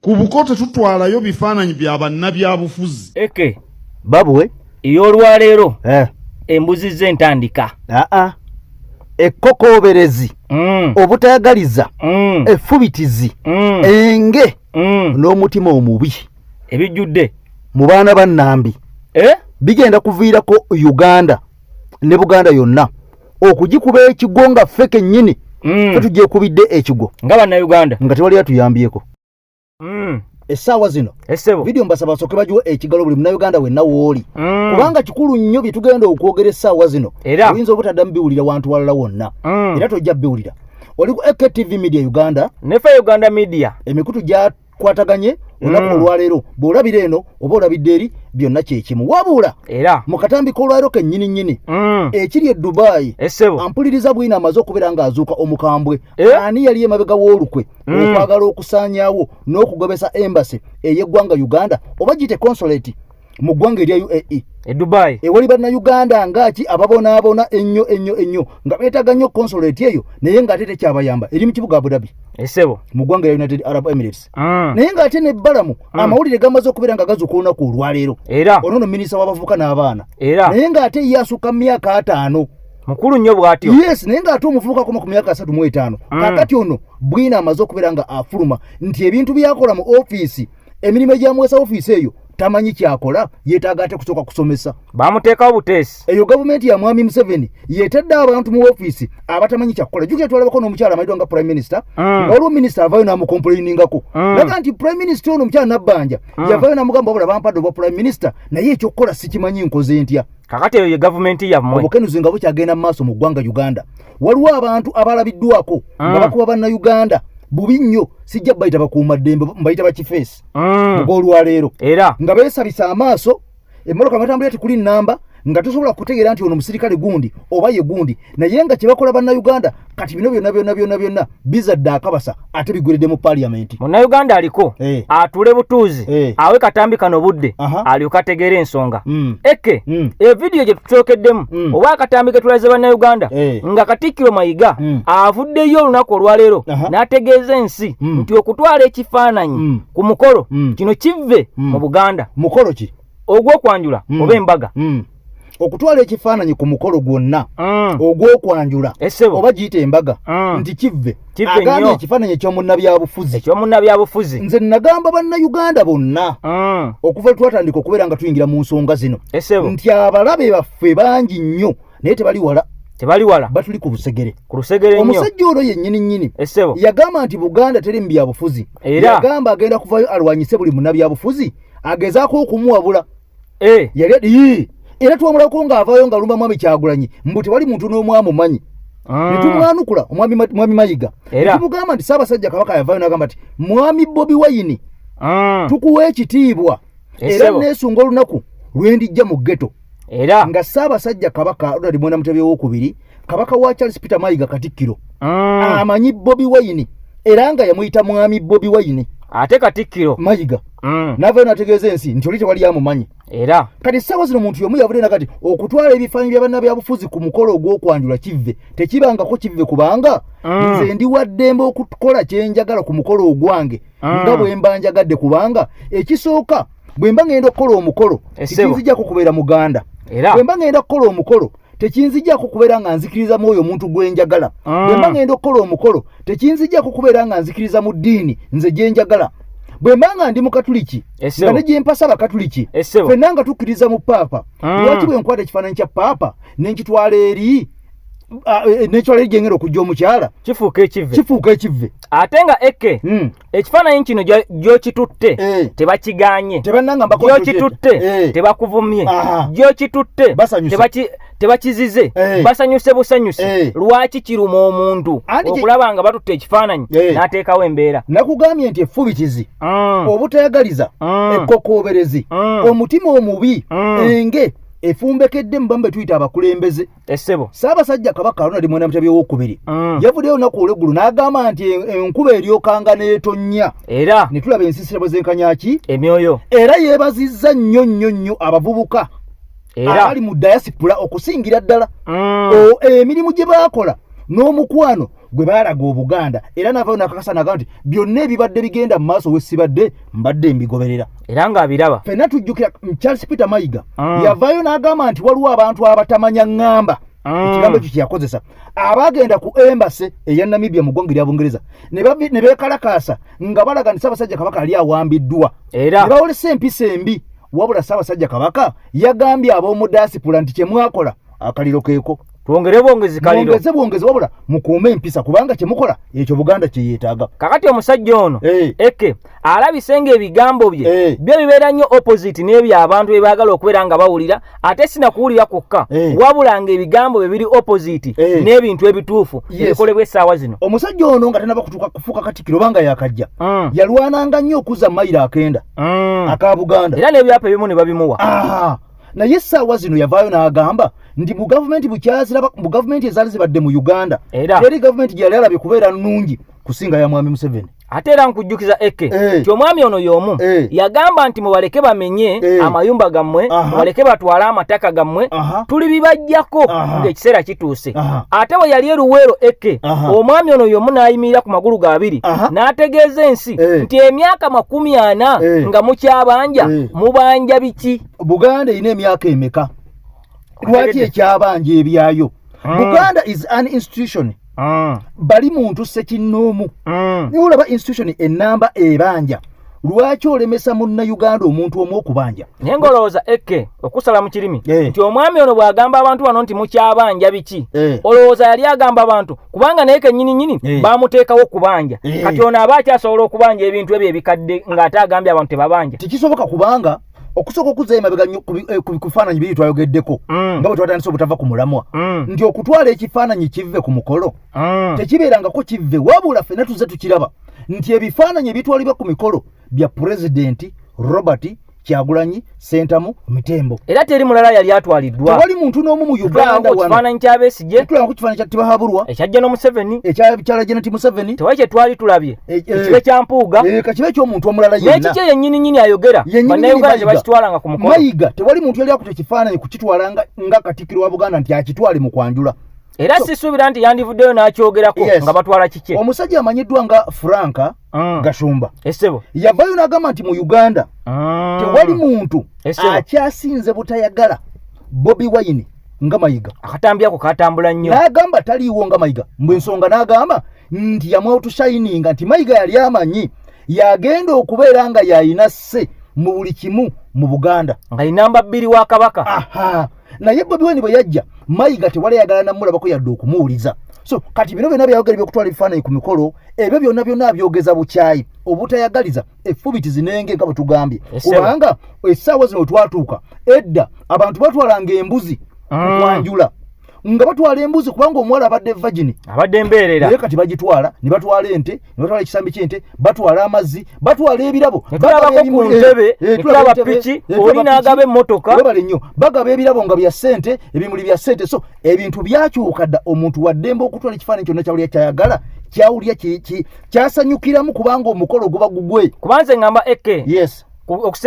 ku bukote tutwalayo bifaananyi bya bannabyabufuzi. Eke babwe ey'olwaleero embuzi z'entandika ekkokoberezi obutayagaliza effubitizi enge n'omutima omubi ebijjudde mu baana bannambi bigenda kuviirako Uganda ne Buganda yonna okugikuba ekigo nga ffe kennyini fe tugyekubidde ekigo nga bannayuganda nga tewali atuyambyeko. Essaawa zino vidiyo mbasaba basooke bagiwe ekigalo buli munnayuganda wenna wooli kubanga kikulu nnyo bye tugenda okwogera essaawa zino oyinza obutaddamu biwulira wantu walala wonna era tojja biwulira. Oli ku AKTV Media Uganda nefe Uganda Media emikutu gyakwataganye olunaku olwaleero bw'olabira eno oba olabidde eri byonna kyekimu wabula era mu katambi k'olwaleero kennyini ekiri e Dubai ampuliriza bwina amaze okubeera ng'azuuka omukambwe ani yali emabega w'olukwe okwagala okusaanyaawo n'okugobesa embassy ey'eggwanga Uganda oba giyite consulate mu ggwanga erya UAE Dubai ewali bannayuganda ngaki ababonaabona ennyo nga beetaaga nnyo consulate eyo naye ng'ate tekyabayamba eri mu kibuga Abu Dhabi mu ggwanga erya United Arab Emirates naye ng'ate n'ebbalamu amawulire gamaze okubeera nga gazuuka olunaku olwaleero ono minisita w'abavubuka n'abaana naye ng'ate ye asuka mu myaka 5 mukulu nnyo bw'atyo naye ng'ate omuvubuka akoma ku myaka 35 kakati ono bwina amaze okubeera nga afuluma nti ebintu byakola mu ofiisi emirimu egyamuweesa ofiisi eyo tamanyi kyakola yeetaaga ate kusooka kusomesa bamuteekawo buteesi eyo gavumenti ya mwami Museveni yeetadde abantu mu ofiisi abatamanyi kyakukola jjukira twalabako n'omukyala amayitwa nga prime minister nga waliwo minisita avaayo n'amukomplainingako naga nti prime minister ono omukyala Nabbanja yavaayo n'amugamba wabula bampadde obwa prime minister naye ekyokukola sikimanyi nkoze ntya kakati eyo ye gavumenti yammwe obukenuzi nga bukyagenda mu maaso mu ggwanga Uganda waliwo abantu abalabiddwako nga bakuba bannayuganda bubi nnyo sijja bayita bakuumaddembe mbayita bakifeesi olwaleero era nga beesabisa amaaso emmotoka batambulira tikuli nnamba nga tosobola kutegeera nti ono musirikale gundi oba ye gundi naye nga kye bakola bannayuganda kati bino byonna bizadde akabasa ate bigweredde mu paliamenti. Munnayuganda aliko atule butuuzi awe katambi kano budde alyoka ategeera ensonga eke evidiyo gye tutookeddemu oba akatambi ke tulaze bannayuganda nga Katikkiro Mayiga avuddeyo olunaku olwaleero n'ategeeza ensi nti okutwala ekifaananyi ku mukolo kino kive mu Buganda. Mukolo ki? Ogw'okwanjula oba embaga okutwala ekifaananyi ku mukolo gwonna ogw'okwanjula oba giyita embaga nti kive agambye ekifaananyi eky'omunnabyabufuzi nze nagamba bannayuganda bonna okuva twatandika okubeera nga tuyingira mu nsonga zino nti abalabe baffe bangi nnyo naye tebali wala batuli ku lusegere omusajja ono yennyini yagamba nti Buganda teri mu byabufuzi yagamba agenda kuvayo alwanyise buli munnabyabufuzi agezaako okumuwabula yali era twamulako ng'avaayo nga lumba mwami Kyagulanyi mbu tewali muntu n'omu amumanyi ne tumwanukula mwami Mayiga tumugamba nti Ssaabasajja Kabaka yavaayo n'agamba nti mwami Bobi Wine tukuwa ekitiibwa era neesunga olunaku lwe ndijja mu ghetto era nga Ssaabasajja Kabaka Ronald Mwenda Mutebi owookubiri Kabaka wa Charles Peter Mayiga Katikkiro amanyi Bobi Wine era nga yamuyita mwami Bobi Wine ate Katikkiro Mayiga n'avaayo n'ategeeza ensi nti oli tewali amumanyi era kati essaawa zino omuntu yomu yavudde nakati okutwala ebifaananyi bya bannabyabufuzi ku mukolo ogw'okwanjula kive tekibangako kive kubanga nze ndi wa ddembe okukola kye njagala ku mukolo ogwange nga bwe mba njagadde kubanga ekisooka bwe mba ngenda okukola omukolo tekinzijjako kubeera muganda bwe mba ngenda okukola omukolo tekinzijjako kubeera nga nzikiriza mu oyo omuntu gwe njagala bwe mba ngenda okukola omukolo tekinzijjako kubeera nga nzikiriza mu ddiini nze gye njagala bwe mbanga ndi Mukatuliki nga ne gye mpasa Bakatuliki ffenna nga tukkiriza mu paapa lwaki bwe nkwata ekifaananyi kya paapa nenkitwala eri gyengera okujja omukyala kifuuka ekive ate nga eke ekifaananyi kino gy'okitutte tebakiganye gy'okitutte tebakuvumye gy'okitutte tebakizize basanyuse busanyuse lwaki kiruma omuntu okulaba nga batutte ekifaananyi n'ateekawo embeera nakugambye nti effubitizi obutayagaliza ekkokooberezi omutima omubi enge efumbekedde mu bambe tuyita abakulembeze Ssaabasajja Kabaka Ronald Mwenda Mutebi owookubiri yavuddeyo olunaku olw'eggulu n'agamba nti enkuba eryokanga n'etonnya era ne tulaba ensiisira bwe zenkanyaki emyoyo era yeebazizza nnyo abavubuka abali mu diaspora okusingira ddala emirimu gye baakola n'omukwano gwe baalaga Obuganda era navaayo nakakasa naga nti byonna ebibadde bigenda mu maaso wesibadde mbadde mbigoberera era ng'abiraba. ffenna tujjukira Charles Peter Mayiga yavaayo n'agamba nti waliwo abantu abatamanya ŋŋamba ekigambo ekyo kyeyakozesa abaagenda ku embase eya Namibia mu ggwanga erya Bungereza ne beekalakaasa nga balaga nti Ssaabasajja Kabaka ali awambiddwa era ne bawolesa empisa embi wabula Ssaabasajja Kabaka yagambye ab'omu diaspora nti kye mwakola akaliro keeko twongere bwongezi wabula mukuume empisa kubanga kye mukola ekyo Buganda kye yeetaaga. kakati omusajja ono Eke alabise ng'ebigambo bye byo bibeera nnyo opposite n'ebyo abantu bye baagala okubeera nga bawulira ate sinakuwulira kwokka wabula ng'ebigambo bye biri opposite n'ebintu ebituufu ebikolebwa essaawa zino. Omusajja ono nga tanaba kufuuka Katikkiro banga yakajja yalwananga nnyo okuzza mayiro akenda aka Buganda era n'ebyapa ebimu ne babimuwa. naye essaawa zino yavaayo n'agamba nti mu gavumenti mu gavumenti ezaali zibadde mu Uganda teri gavumenti gye yali alabye kubeera nnungi kusinga ya Mwami Museveni. ate era nkujjukiza Eke nti omwami ono y'omu yagamba nti mubaleke bamenye amayumba gammwe mubaleke batwale amataka gammwe tuli bibajjako ng'ekiseera kituuse. ate bwe yali eruweero Eke omwami ono y'omu n'ayimirira ku magulu g'abiri n'ategeeza ensi nti emyaka 40 nga mukyabanja mubanja biki? Buganda erina emyaka emeka? Lwaki ekyabanja ebyayo? Buganda is an institution. Bali muntu sekinnoomu niwulaba institution enamba ebanja lwaki olemesa munna Uganda omuntu omu okubanja? naye ng'olowooza Eke okusala mu kirimi nti omwami ono bw'agamba abantu bano nti mukyabanja biki olowooza yali agamba abantu kubanga naye kennyini baamuteekawo okubanja kati ono aba akyasobola okubanja ebintu ebyo ebikadde ng'ate agambye abantu tebabanja? Tikisoboka kubanga okusooka okuzza emabega ku bifaananyi biri twayogeddeko nga bwe twatandise obutava ku mulamwa nti okutwala ekifaananyi kive ku mukolo tekibeerangako kive wabula ffenna tuzze tukiraba nti ebifaananyi ebitwalibwa ku mikolo bya Pulezidenti Robert Kyagulanyi Ssentamu Mitembo era teri mulala yali atwaliddwa. Tewali muntu n'omu mu Uganda wano kifaananyi kya Besigye tulaba ku kifaananyi kya Tibahaburwa ekyajja n'Omuseveni ekyakyala Janet Museveni tewali kye twali tulabye ekibe kya Mpuuga kakibe ky'omuntu omulala yenna n'ekiki yennyini ayogera bannayuganda gye bakitwalanga ku mukolo. Mayiga tewali muntu yali akuta ekifaananyi kukitwala nga Katikkiro wa Buganda nti akitwale mu kwanjula era sisuubira nti yandivuddeyo n'akyogerako nga batwala kiki. Omusajja amanyiddwa nga Franka Gashumba essebo yavaayo n'agamba nti mu Uganda tewali muntu akyasinze butayagala Bobi Wine nga Mayiga. akatambi ako katambula nnyo n'agamba taliiwo nga Mayiga mbwensonga n'agamba nti yamwautushayininga nti Mayiga yali amanyi yagenda okubeera nga yayina sse mu buli kimu mu Buganda nga inamba 2 wa Kabaka. naye Bobi Wine bwe yajja Mayiga tewali yagala namulabako yadde okumuwuliza. So kati bino byonna byayogera byokutwala ebifaananyi ku mikolo ebyo byonna byogeza bukyayi obutayagaliza effubitizi n'enge nga bwe tugambye kubanga essaawa zino twatuuka edda abantu batwalanga embuzi kwanjula nga batwala embuzi kubanga omuwala abadde virgin abadde mbeerera naye kati bagitwala ne batwala ente ne batwala ekisambi ky'ente batwala amazzi batwala ebirabo tulabako ku ntebe tulaba piki oli n'agaba emmotoka webale nnyo bagaba ebirabo nga bya ssente ebimuli bya ssente. So ebintu byakyuka dda omuntu waddembe okutwala ekifaananyi kyonna kyawulya kyayagala kyawulya kyasanyukiramu kubanga omukolo guba gugwe kubanze ngamba Eke yes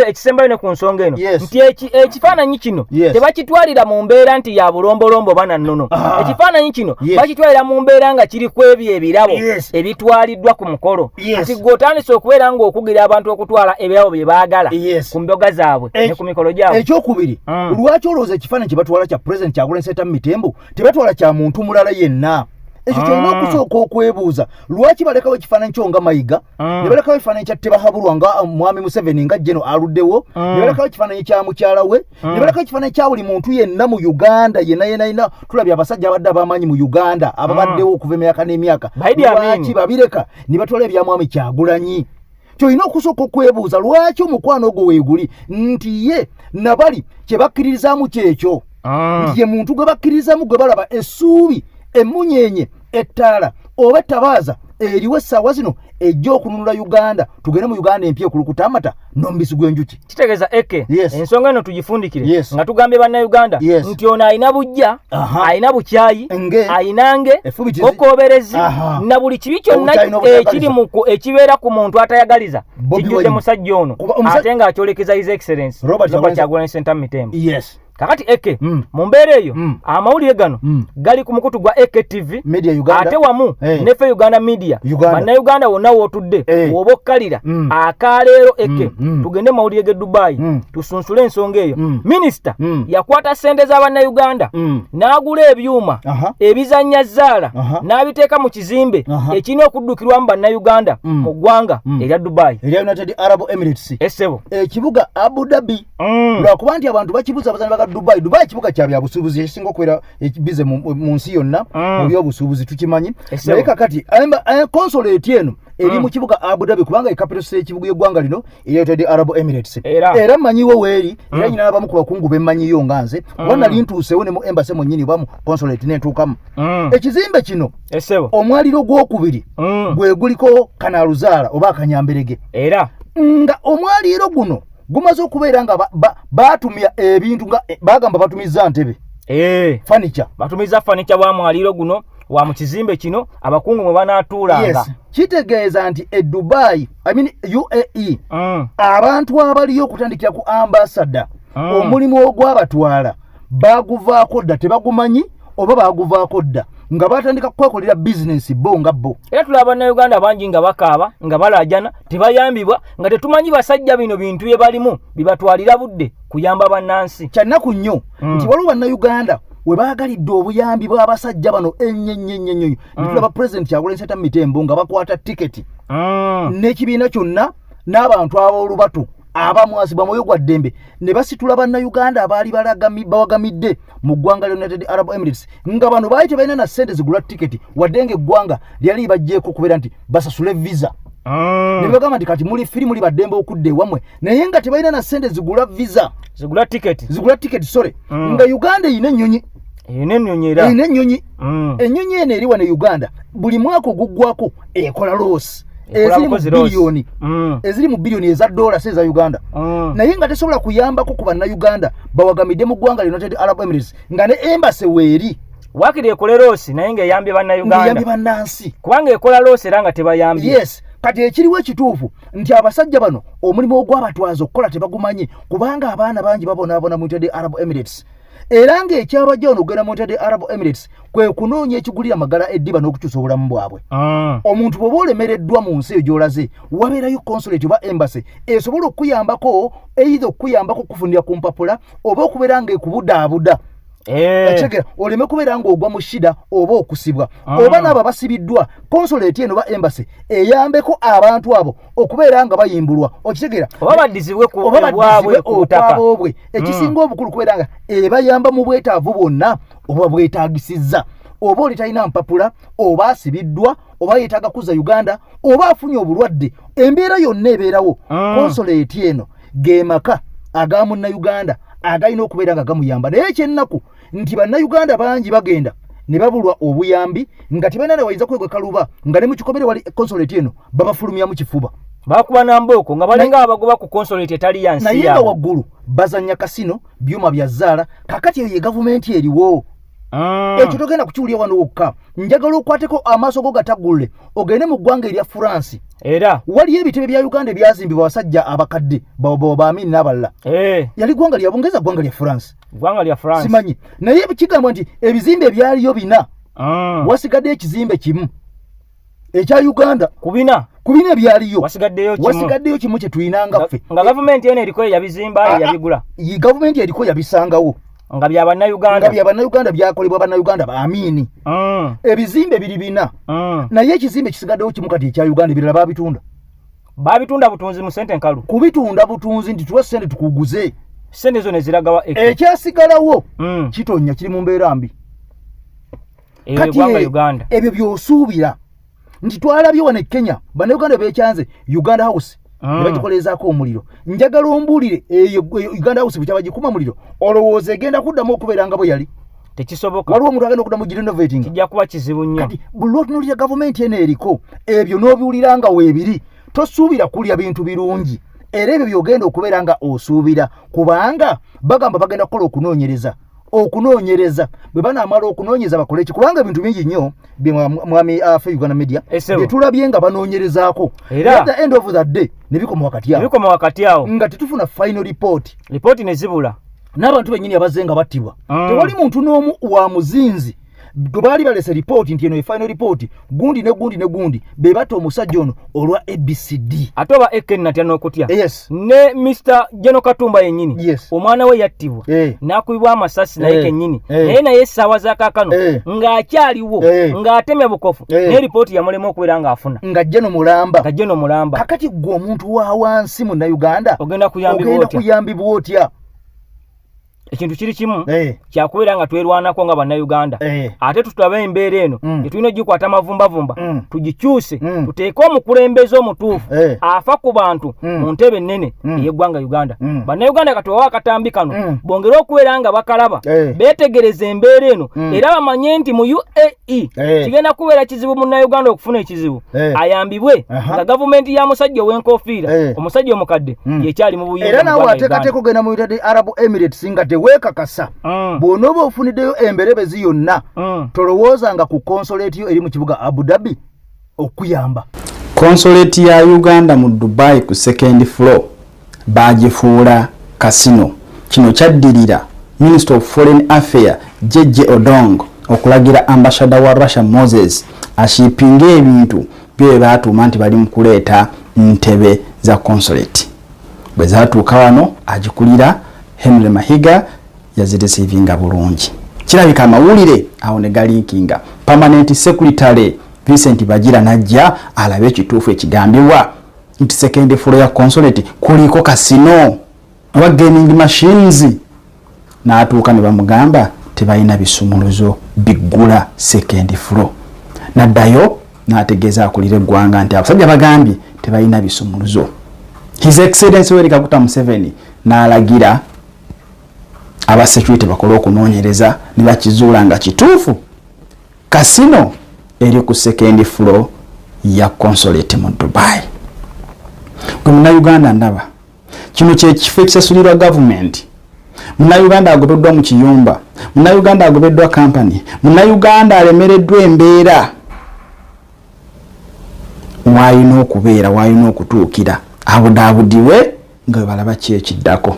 ekisembayo ne ku nsonga eno nti ekifaananyi kino tebakitwalira mu mbeera nti ya bulombolombo bana nnono. Ekifaananyi kino bakitwalira mu mbeera nga kiri ku ebyo ebirabo ebitwaliddwa ku mukolo nti gw'otandise okubeera ng'okugira abantu okutwala ebirabo bye baagala ku mboga zaabwe ne ku mikolo gyabwe. Ekyokubiri lwaki olowooza ekifaananyi kye batwala kya Pulezidenti Kyagulanyi Ssentamu Mitembo tebatwala kya muntu mulala yenna? Ekyo kyolina okusooka okwebuuza lwaki balekawo ekifaananyi kyo nga Mayiga ne balekawo ekifaananyi kya Tibahaburwa nga Mwami Museveni nga Jeno aluddewo ne balekawo ekifaananyi kya mukyala we ne balekawo ekifaananyi kya buli muntu yenna mu Uganda yenna tulabye abasajja abadde ab'amaanyi mu Uganda ababaddewo okuva emyaka n'emyaka lwaki babireka ne batwala ebya Mwami Kyagulanyi? Kyolina okusooka okwebuuza lwaki omukwano ogwo weeguli nti ye nabali kye bakkiririzaamu kyekyo nti ye muntu gwe bakkiririzaamu gwe balaba essuubi emunyenye ettaala oba ettabaaza eriwo essaawa zino ejja okununula Uganda tugende mu Uganda empya ekulukuta amata n'omubisi gw'enjuki. Kitegeeza Eke ensonga eno tugifundikire nga tugambye bannayuganda nti ono alina bujja alina bukyayi alina nge okooberezi na buli kibi kyonna ekibeera ku muntu atayagaliza kijjudde musajja ono ate ng'akyolekeza His Excellency Robert Kyagulanyi Ssentamu Mitembo. kakati eke mu mbeera eyo amawulire gano gali ku mukutu gwa EKTV Media Uganda ate wamu nefe Uganda Media bannayuganda wonna wootudde woba okkalira akaleero eke tugende mawulire ge Dubai tusunsule ensonga eyo minisita yakwata ssente z'abannayuganda n'agula ebyuma ebizannya zzaala n'abiteeka mu kizimbe ekirina okuddukirwamu bannayuganda mu ggwanga erya Dubai erya United Arab Emirates essebo ekibuga Abu Dhabi lwakuba nti abantu bakibuza abazanyi baka Dubai kibuga kya byabusuubuzi ekisinga okubeera ekibize mu nsi yonna mu byobusuubuzi tukimanyi naye kakati consulate eno eri mu kibuga Abu Dhabi kubanga capital city ekibuga y'eggwanga lino United Arab Emirates era manyiwo weeri era nyina abamu ku bakungu bemmanyiyo nganze kuba nali ntuusewo ne mu embassy mu nnyini bamu consulate n'entuukamu ekizimbe kino omwaliro gw'okubiri gwe guliko kanaluzaala oba akanyamberege era nga omwaliro guno gumaze okubeera nga batumya ebintu nga bagamba batumiza ntebe furniture batumiza furniture bwa mwaliro guno wa mu kizimbe kino abakungu mwe banaatuulanga kitegeeza nti Dubai UAE abantu abaliyo okutandikira ku ambassador omulimu ogwabatwala baguvaako dda tebagumanyi oba baguvaako dda nga batandika kwekolera business bo nga bo era tulaba bannayuganda bangi nga bakaaba nga balajana tebayambibwa nga tetumanyi basajja bino bintu bye balimu bibatwalira budde kuyamba bannansi kyannaku nnyo nti waliwo bannayuganda we baagalidde obuyambi bw'abasajja bano ennyo nitulaba president Kyagulanyi Ssentamu Mitembo nga bakwata tiketi n'ekibiina kyonna n'abantu ab'olubatu abamwasibwa mwoyo gwa ddembe ne basitula bannayuganda abaali bawagamidde mu ggwanga lya United Arab Emirates nga bano baali tebalina na ssente zigula tiketi wadde ng'eggwanga lyali libajjeeko okubeera nti basasule visa ne bagamba nti kati muli firi muli baddembe okudda ewammwe naye nga tebalina na ssente zigula visa zigula tiketi sore nga Uganda eyina ennyonyi ennyonyi eno eri wano Uganda buli mwaka oguggwako ekola loosi eziri mu biliyoni eza dollars eza Uganda naye nga tesobola kuyambako ku bannayuganda bawagamidde mu ggwanga lya United Arab Emirates nga ne embassy weeri wakiri ekole loosi naye ng'eyambye bannayuganda bannansi kubanga ekola loosi era nga tebayambye yes kati ekiriwo ekituufu nti abasajja bano omulimu ogw'abatwaza okukola tebagumanyi kubanga abaana bangi babonaabona mu United Arab Emirates era ng'ekyabajja ono okugenda mu United Arab Emirates kwe kunoonya ekigulira magala eddiba n'okukyusa obulamu bwabwe omuntu bw'oba olemereddwa mu nsi eyo gy'olaze wabeerayo consulate oba embassy esobola okuyambako eitha okuyambako okufunira ku mpapula oba okubeera ng'ekubudaabuda ekigera oleme kubeera ng'ogwa mu shida oba okusibwa oba n'abo basibiddwa consulate eno ba embassy eyambeko abantu abo okubeera nga bayimbulwa okitegera oba baddizibwe obwabwe ekisinga obukulu kubeera nga ebayamba mu bwetaavu bwonna oba bwetaagisizza oba oli talina mpapula oba asibiddwa oba yeetaaga kuzza Uganda oba afunye obulwadde embeera yonna ebeerawo consulate eno geemaka aga munnayuganda agalina okubeera nga gamuyamba naye ekyennaku nti bannayuganda bangi bagenda ne babulwa obuyambi nga tebalina ne wayinza kwegwe kaluba nga ne mu kikomere wali consulate eno babafulumyamu kifuba bakuba nambooko nga balinga abagoba ku consulate etali yansi naye nga waggulu bazanya kasino byuma bya zzaala kakati eyo ye gavumenti eriwo ekyo togenda kukiwulira wano wokka njagala okwateko amaaso go gatagulle ogende mu ggwanga erya France era waliyo ebitebe bya Uganda ebyazimbibwa abasajja abakadde baamini n'abalala yali ggwanga lya Bungereza ggwanga lya France simanyi naye kigambwa nti ebizimbe ebyaliyo bina wasigadde ekizimbe kimu ekya Uganda kubina ebyaliyo wasigaddeyo kimu kye tuyinanga ffe nga gavumenti eno eriko yabizimba yabigula gavumenti eriko yabisangawo nga bya bannayuganda byakolebwa bannayuganda baamini ebizimbe biri bina naye ekizimbe kisigaddewo kimu kati ekya Uganda ebirala babitunda butunzi mu sente nkalu kubitunda butunzi nti tuwe sente tukuguze sente zo ne ziragawa ekyasigalawo kitonya kiri mu mbeera mbi kati ebyo by'osuubira nti twalabye wano e Kenya bannayuganda beekyanze Uganda House nebagikolezaako omuliro njagala ombuulire eyo Uganda House bwe bagikuma muliro olowooza egenda kuddamu okubeera nga bwe yali tekisoboka waliwo omuntu agenda okuddamu girenovating kijja kuba kizibu nnyo kati buli lwotunuulira gavumenti eno eriko ebyo n'obiwulira nga weebiri tosuubira kulya bintu birungi era ebyo byogenda okubeera nga osuubira kubanga bagamba bagenda kukola okunoonyereza bwe banaamala okunoonyeza bakole ki kubanga ebintu bingi nnyo mwami afe Uganda Media byetulabye nga banoonyerezaako at the end of the day ne bikoma wakati awo nga tetufuna final report ne zibula n'abantu bennyini abazenga battibwa tewali muntu n'omu wa muzinzi gwe baali balese ripooti nti eno final report gundi ne gundi be batta omusajja ono olwa ABCD ate oba Eken natya n'okutya yes ne Mr. Jeno Katumba yennyini yes omwana we yattibwa n'akubibwa amasasi naye kennyini naye essaawa za kaakano ng'akyaliwo ng'atemya bukofu naye ripooti yamulema okubeera ng'afuna nga Jeno mulamba kakati gwe omuntu wa wansi mu Uganda ogenda kuyambibwa otya ekintu kiri kimu kyakubeera nga twerwanako nga bannayuganda ate tutulabe embeera eno tetulina ogikwata amavumbavumba tugikyuse tuteeke omukulembeze omutuufu afa ku bantu mu ntebe ennene ey'eggwanga Uganda bannayuganda katubawa akatambi kano bongere okubeera nga bakalaba beetegereza embeera eno era bamanye nti mu UAE kigenda kubeera kizibu munnayuganda okufuna ekizibu ayambibwe nga gavumenti ya musajja ow'enkofiira omusajja omukadde yekyali mu buyinza era nawe ateekateeka ogenda mu United Arab Emirates nga weekakasa bw'onooba ofuniddeyo emberebezi yonna tolowoozanga ku consulate yo eri mu kibuga Abu Dhabi okuyamba consulate ya Uganda mu Dubai ku second floor bagifuula kasino kino kyaddirira Minister of Foreign Affairs Jeje Odong okulagira ambassador wa Russia Moses ashipinga ebintu bye baatuma nti bali mu kuleeta ntebe za consulate bwe zaatuuka wano agikulira Henry Mahiga yazirecevinga bulungi kirabika amawulire awo ne galinkinga permanent secretary Vincent Bagira najja alabe ekituufu ekigambibwa nti second floor ya consulate kuliko kasino oba gaming machines n'atuuka ne bamugamba tebalina bisumuluzo biggula second floor naddayo n'ategeeza akulira eggwanga nti abasajja bagambye tebalina bisumuluzo. His Excellency Yoweri Kaguta Museveni n'alagira aba security bakola okunoonyereza ne bakizuula nga kituufu kasino eri ku second floor ya consulate mu Dubai. Gwe Munnayuganda ndaba kino kyekifo ekisasulirwa gavumenti. Munnayuganda agobeddwa mu kiyumba, Munnayuganda agobeddwa kampani, Munnayuganda alemereddwa embeera wayina okubeera wayina okutuukira abudaabudiwe nga balaba kyekiddako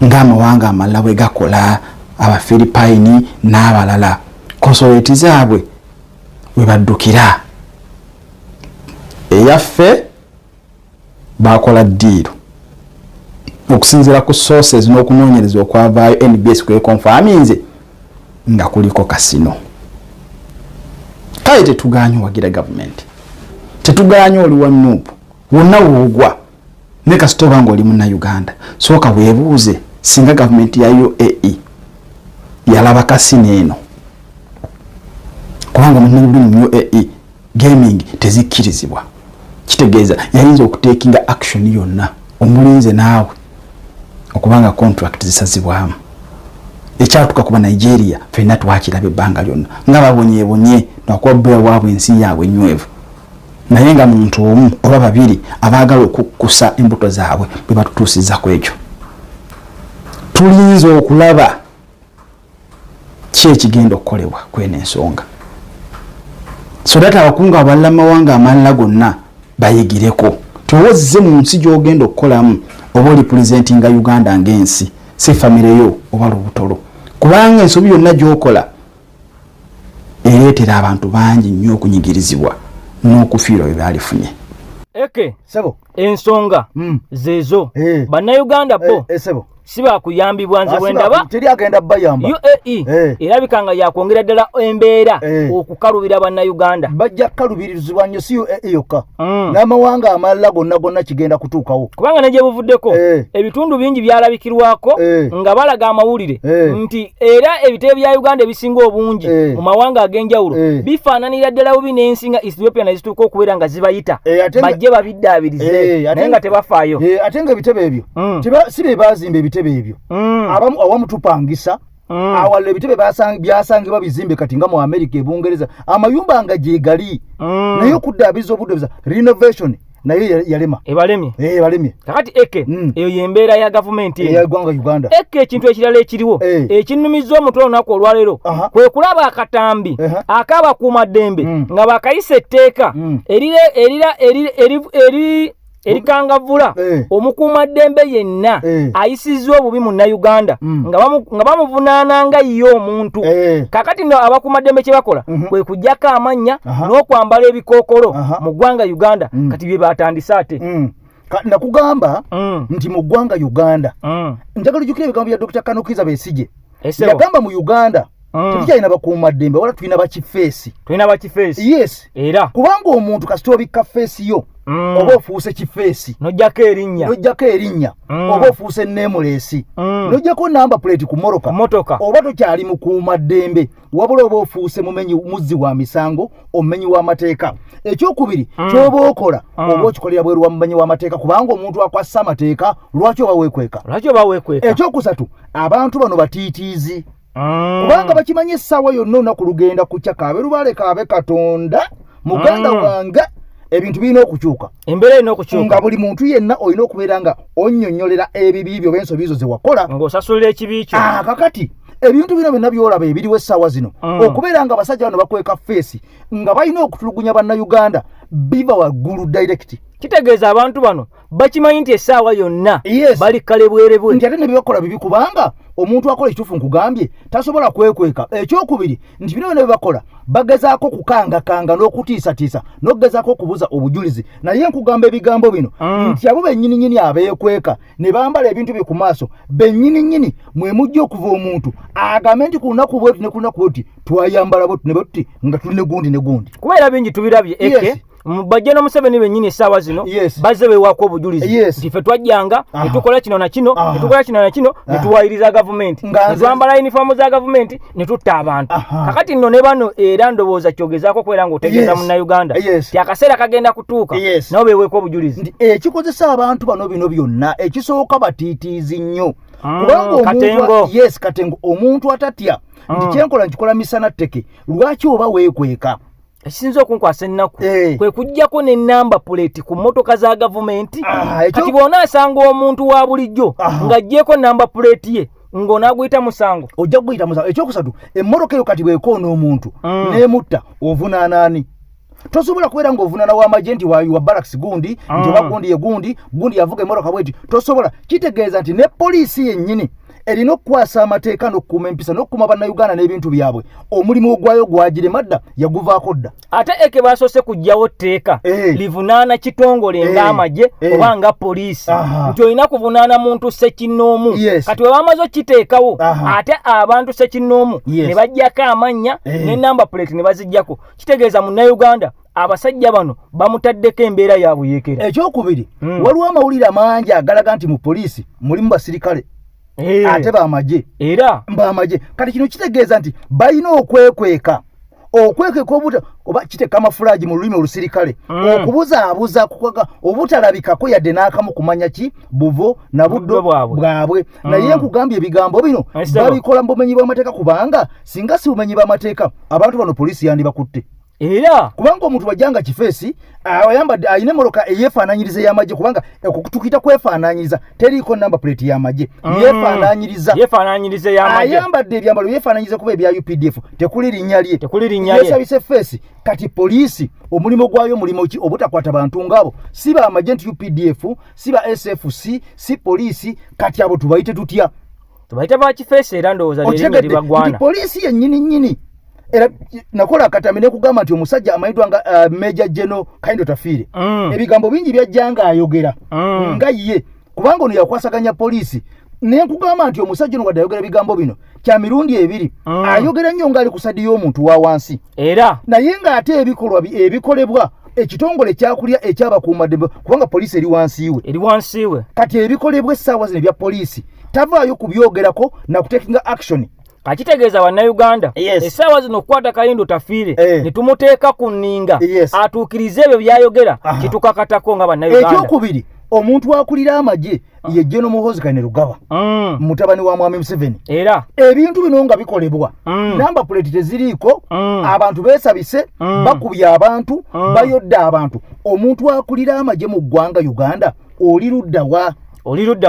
ng'amawanga amalala bwe gakola Abafiripayini n'abalala konsoleti zaabwe we baddukira eyaffe bakola ddiiro okusinziira ku sources n'okunoonyereza okwavaayo NBS kwekonfaminze nga kuliko kasino. Kale tetuganya wagira gavumenti, tetuganya oli wa Nuupu wonna woogwa ne kasitoba ng'oli Munnayuganda sooka weebuuze singa gavumenti ya UAE yalaba kasino eno kubanga mu UAE gaming tezikkirizibwa kitegeeza yayinza okuteekinga action yonna omulinze naawe okubanga contract zisazibwamu ekyatuka kuba Nigeria fena twakirabe ebbanga lyonna nga babonyeebonye nakubabbira waabwe ensi yaabwe nywevu naye nga muntu omu oba babiri abaagala okukkusa embuto zaabwe bwe batutuusiza ku ekyo. Tulinza okulaba ki ekigenda okukolebwa kweno ensonga so that abakungu abalala mawanga amalala gonna bayigireko tuwozze mu nsi gy'ogenda okukolamu oba oli presentinga Uganda ng'ensi si famire yo oba lubutolo kubanga ensobi yonna gy'okola ereetera abantu bangi nnyo okunyigirizibwa n'okufiirwa bye baalifunye. Eke sebo ensonga zezo bannayuganda bo sebo siba kuyambibwa nze bwendaba teri agenda bayamba UAE erabikanga yakwongera ddala embeera okukalubira bannayuganda bajja kalubirizibwa nnyo si UAE yokka n'amawanga amalala gonna kigenda kutuukawo kubanga ne gye buvuddeko ebitundu bingi byalabikirwako nga balaga amawulire nti era ebitebe bya Uganda ebisinga obungi mu mawanga ag'enjawulo bifaananira ddala bubi n'ensi nga Ethiopia nezituuka okubeera nga zibayita bajje babiddaabirize naye nga tebafaayo ate nga ebitebe ebyo si be baazimba ebitebe ebyo abamu awamutupangisa awalala ebitebe byasangibwa bizimbe kati nga mu America ebungereza amayumba nga gye gali naye okuddaabiza obudde renovation naye yalema ebalemye kakati Eke eyo yembeera ya gavumenti ey'eggwanga Uganda. Eke ekintu ekirala ekiriwo ekinnumiza omutwe olunaku olwaleero kwe kulaba akatambi akabakuumaddembe nga bakayisa etteeka erikangavula omukuuma ddembe yenna ayisizza obubi mu Uganda nga bamuvunaana nga ye omuntu. Kakati no abakuuma ddembe kye bakola kwe kujjako amannya n'okwambala ebikookolo mu ggwanga Uganda kati bye batandise ate. Nakugamba nti mu ggwanga Uganda njagala ojjukira ebigambo bya Dr. Kanokiza Besigye yagamba mu Uganda tukyalina bakuuma ddembe wala tulina bakifeesi. Yes. Era kubanga omuntu kasita obikka feesi yo oba ofuuse kifeesi nojjako erinnya oba ofuuse neemuleesi nojjako namba plate ku motoka oba tokyali mukuuma ddembe wabula oba ofuuse muzzi wa misango omumenyi w'amateeka. Ekyokubiri kyoba okola oba okikolera bweru wa mumenyi w'amateeka kubanga omuntu akwassa amateeka lwaki oba weekweka. Ekyokusatu abantu bano batiitiizi kubanga bakimanyi essaawa yonna olunaku lugenda kukya kaabe lubaale kaabe Katonda muganda wange ebintu birina okukyuka. Embeera erina okukyuka nga buli muntu yenna olina okubeera nga onnyonnyolera ebibi byo b'ensobi zo ze wakola ng'osasulira ekibi kyo. Kakati ebintu bino byonna byolaba ebiriwo essaawa zino okubeera nga abasajja bano bakweka feesi nga balina okutulugunya bannayuganda biva waggulu direct. Kitegeeza abantu bano bakimanyi nti essaawa yonna bali kale bwerebwe nti ate ne byebakola bibi kubanga omuntu akola ekituufu nkugambye tasobola kwekweka. Ekyokubiri nti bino byonna byebakola bagezaako kukangakanga n'okutiisatiisa n'okugezaako okubuza obujulizi naye nkugamba ebigambo bino nti abo bennyininyini abeekweka ne bambala ebintu bye ku maaso bennyininyini mwe mujja okuva omuntu agambe nti ku lunaku bwetu ne ku lunaku bwetuti twayambala bwetu ne bwetuti nga tuli ne gundi kubeera bingi tubirabye eke bajja n'Omuseveni bennyini essaawa zino bazze beewaako obujulizi nti ffe twajjanga ne tukola kino na kino ne tukola kino na kino ne tuwayiriza gavumenti ne twambala yunifoomu za gavumenti ne tutta abantu. Kakati nno ne bano era ndowooza kyogezaako kwera ng'otegeeza Munnayuganda ti akaseera kagenda kutuuka nabo beeweeko obujulizi. Ekikozesa abantu bano bino byonna ekisooka batiitiizi nnyo kubanga Katengo omuntu atatya nti kyenkola nkikola misana tteke lwaki oba weekweka. Ekisinza okunkwasa ennaku kwe kujjako n'ennamba puleti ku mmotoka za gavumenti. Kati bw'ona asanga omuntu wa bulijjo ng'aggyeko namba puleti ye ng'onaaguyita musango. Ojja kuguyita musango. Ekyokusatu emmotoka eyo kati bw'ekoona omuntu n'emutta ovunaana ani? Tosobola kubeera ng'ovunaana w'amagye nti wa barracks gundi nti oba gundi ye gundi yavuga emmotoka bweti tosobola. Kitegeeza nti ne poliisi yennyini erina okukwasa amateeka n'okukuuma empisa n'okukuuma bannayuganda n'ebintu byabwe. Omulimu ogwayo gwagire madda yaguvaako dda. Ate eke basoose kuggyawo tteeka livunaana kitongole ng'amagye oba nga poliisi nti olina kuvunaana muntu ssekinnoomu. Kati we bamaze okiteekawo ate abantu ssekinnoomu ne baggyako amannya n'ennamba puleti ne baziggyako. Kitegeeza Munnayuganda abasajja bano bamutaddeko embeera ya buyeekera. Ekyokubiri waliwo amawulire amangi agalaga nti mu poliisi mulimu basirikale ate bamagye era bamagye. Kati kino kitegeeza nti balina okwekweka oba kite kamafulaaji mu lulimi olusirikale okubuzaabuza obutalabikako yadde n'akamu kumanya ki buvo na buddo bwabwe. Naye nkugambye ebigambo bino babikola mu bumenyi bw'amateeka kubanga singa si bumenyi bw'amateeka abantu bano poliisi yandibakutte. Era kubanga omuntu wajjanga kifeesi ayambadde ayina emmotoka eyeefaananyiriza y'amagye kubanga okutukita kwefaananyiriza teriiko namba plate y'amagye yeefaananyiriza y'amagye ayambadde ebyambalo yeefaananyiriza kuba ebya UPDF tekuli linnya lye yeesabise feesi. Kati poliisi omulimu gwayo mulimu ki obutakwata bantu ngabo si ba amagye nti UPDF si ba SFC si poliisi. Kati abo tubayite tutya? Tubayita ba kifeesi era ndowooza lye libagwana. Poliisi yennyini nnyini era nakola akatambi ne kugamba nti omusajja amayitwa nga Major General Kaindo Tafiire ebigambo bingi byajjanga ayogera nga ye kubanga ono yakwasaganya poliisi. Ne nkugamba nti omusajja ono wadde ayogera ebigambo bino kya mirundi ebiri ayogera nnyo ng'ali ku sadi y'omuntu wa wansi era naye ng'ate ebikolwa ebikolebwa ekitongole kyakulya ekyabakuumaddembe kubanga poliisi eri wansi we. Kati ebikolebwa essaawa zino ebya poliisi tavaayo kubyogerako na kutekinga action. Akitegeeza bannayuganda essaawa zino okukwata Kaindo Tafiire ne tumuteeka ku nninga atuukirize ebyo byayogera kitukakatako nga bannayuganda. Ekyokubiri omuntu akulira amagye ye General Muhoozi Kainerugaba mutabani wa Mwami Museveni. Era ebintu bino nga bikolebwa namba plate teziriiko abantu beesabise bakubya abantu bayodda abantu. Omuntu akulira amagye mu ggwanga Uganda oli ludda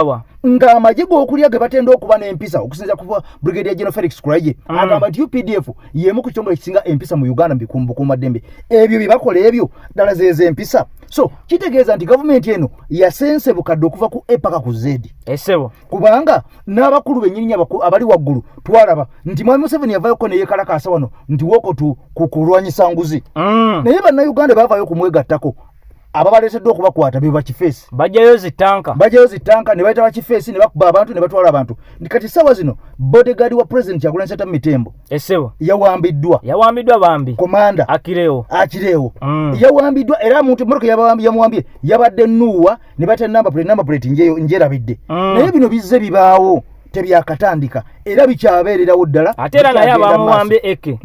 wa? nga amagye g'okulya ge batenda okuba n'empisa okusinza kuva Brigadier General Felix Kulaije agamba nti UPDF yemu ku kitongole ekisinga empisa mu Uganda bukuumaddembe ebyo bye bakola ebyo ddala zeeze empisa so kitegeeza nti gavumenti eno yasense bukadde okuva ku epaka ku Z esebo kubanga n'abakulu bennyini abali waggulu twalaba nti Mwami Museveni yavayoko ne yeekalakaasa wano nti woko kulwanyisa nguzi naye bannayuganda baavaayo kumwegattako ababaleetedde okubakwata be bakifeesi bajjayo zitanka ne bayita bakifeesi ne bakuba abantu ne batwala abantu kati ssaawa zino bodyguard wa president Kyagulanyi Ssentamu Mitembo esebo yawambiddwa bambi komanda akireewo yawambiddwa era muntu emotoka yamuwambye yabadde Nuuwa ne bayita number plate njerabidde naye bino bizze bibaawo tebyakatandika era bikyabeererawo ddala ate era naye abamuwambye eke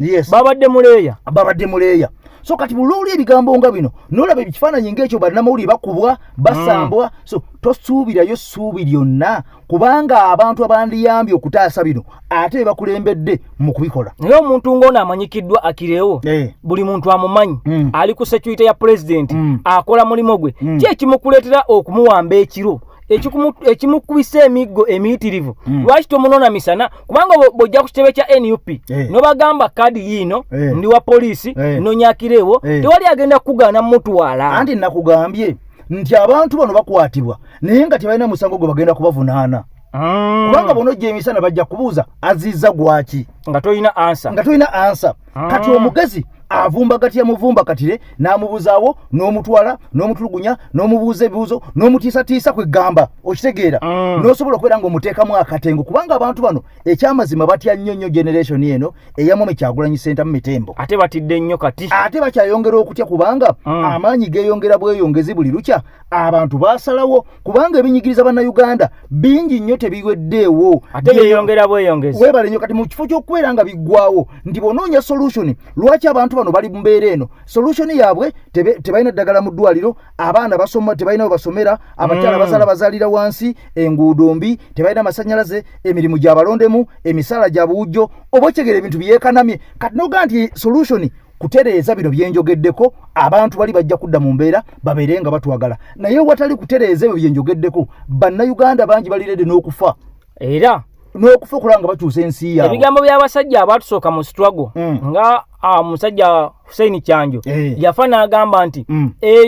babadde muleeya so kati bululi ebigambo nga bino nolaba ebifaananyi ng'ekyo bannamawulire bakubwa basambwa so tosuubirayo ssuubi lyonna kubanga abantu abandiyambye okutaasa bino ate bakulembedde mu kubikola naye omuntu ng'ono amanyikiddwa akireewo buli muntu amumanyi ali ku security ya president akola mulimo gwe ki ekimukuleetera okumuwamba ekiro ekimukubisa emiggo emiyitirivu lwaki tomunona misana kubanga bw'ojja ku kitebe kya NUP nobagamba kadi yiino ndi wa poliisi nonyakireewo tewali agenda kukugaana mutwala anti nakugambye nti abantu bano bakwatibwa naye nga tebalina musango gwe bagenda kubavunaana kubanga bonojja emisana bajja kubuuza azizza gwaki nga tolina ansa kati omugezi avumba gati ya muvumba katire n'amubuzaawo n'omutwala n'omutulugunya n'omubuuza ebibuuzo n'omutiisatiisa kwegamba okitegeera n'osobola okubeera ng'omuteekamu akatengo kubanga abantu bano ekyamazima batya nnyo generation eno eyamwami Kyagulanyi Ssentamu Mitembo ate batidde nnyo kati ate bakyayongera okutya kubanga amaanyi geeyongera bweyongezi buli lukya abantu baasalawo kubanga ebinyigiriza bannayuganda bingi nnyo tebiweddeewo ate yeeyongera bweyongezi weebale nnyo kati mu kifo ky'okubeera nga biggwawo nti bonoonya solution lwaki abantu bano bali mumbeera eno solution yaabwe tebalina ddagala mu ddwaliro abaana basoma tebalina we basomera abakyala basala bazaalira wansi enguudo mbi tebalina masannyalaze emirimu gyabalondemu emisala gya buwujjo oba okyegera ebintu byekanamye kati noga nti solution kutereeza bino byenjogeddeko abantu bali bajja kudda mu mbeera babeere nga batwagala naye watali kutereeza ebyo byenjogeddeko bannayuganda bangi balirede n'okufa era n'okufa okulanga bakyusa ensi yaabwe ebigambo by'abasajja abatusooka mu struggle nga musajja Hussein Kyanjo yafa n'agamba nti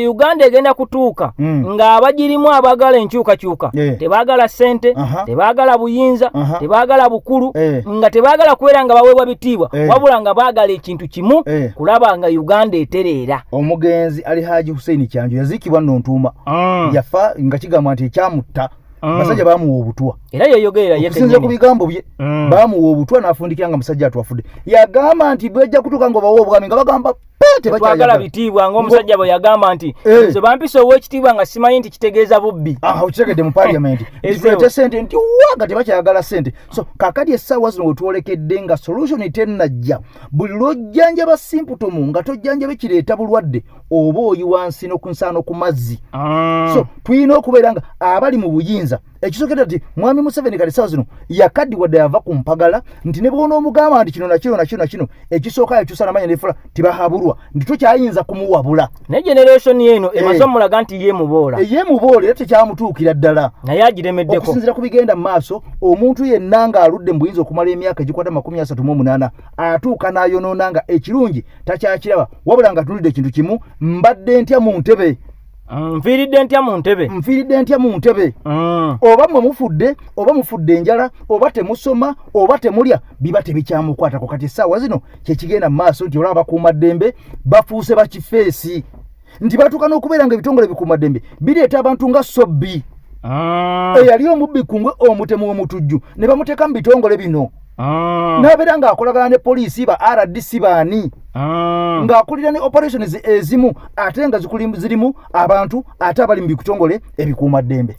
Uganda egenda kutuuka ng'abagirimu abaagala enkyukakyuka tebaagala ssente tebaagala buyinza tebaagala bukulu nga tebaagala kubeera nga baweebwa bitiibwa wabula nga baagala ekintu kimu kulaba nga Uganda etereera omugenzi Ali Haji Hussein Kyanjo yaziikibwa nno Ntuuma yafa nga kigamba nti ekyamutta basajja baamuwa obutwa era yeyogerera okusinza ku bigambo bye baamuwa obutwa n'afundikira nga musajja atwafudde yagamba nti bwejja kutuuka nga bawa obwami nga bagamba tebakyagala bitiibwa ng'omusajja bwe yagamba nti nze bampisa ow'ekitiibwa nga simanyi nti kitegeeza bubbi okitegedde mu paliamenti zikuleete sente nti waga tebakyagala sente so kakati essaawa zino wetwolekedde nga solution tennajja buli lw'ojjanjaba simputomu nga tojjanjaba kireeta bulwadde oba oyi wansi n'okunsaano ku mazzi so tulina okubeera nga abali mu buyinza ekisookera nti Mwami Museveni kati essaawa zino yakaddiwadde yava ku mpagala nti ne bw'onoomugamba nti kino nakino ekisooka yakyusa n'amanya n'efula tibahabulwa nti tokyayinza kumuwabula ne generation eno emaze omulaga nti yeemuboola era tekyamutuukira ddala naye agiremeddeko okusinziira ku bigenda mu maaso omuntu yenna ng'aludde mu buyinza okumala emyaka egikwata 38 atuuka n'ayonoona nga ekirungi takyakiraba wabula nga tulidde ekintu kimu mbadde ntya mu ntebe nfiiridde ntya mu ntebe oba mwe mufudde oba mufudde enjala oba temusoma oba temulya biba tebikyamukwatako kati essaawa zino kyekigenda mu maaso nti olaba bakuumaddembe bafuuse bakifeesi nti batuuka n'okubeera nga ebitongole bikuumaddembe bireeta abantu nga Sobbi eyali omubbi kungwe omutemu w'omutujju ne bamuteeka mu bitongole bino n'abeera ng'akolagana ne poliisi ba RDC baani ng'akulira ne operations ezimu ate nga zirimu abantu ate abali mu bitongole ebikuumaddembe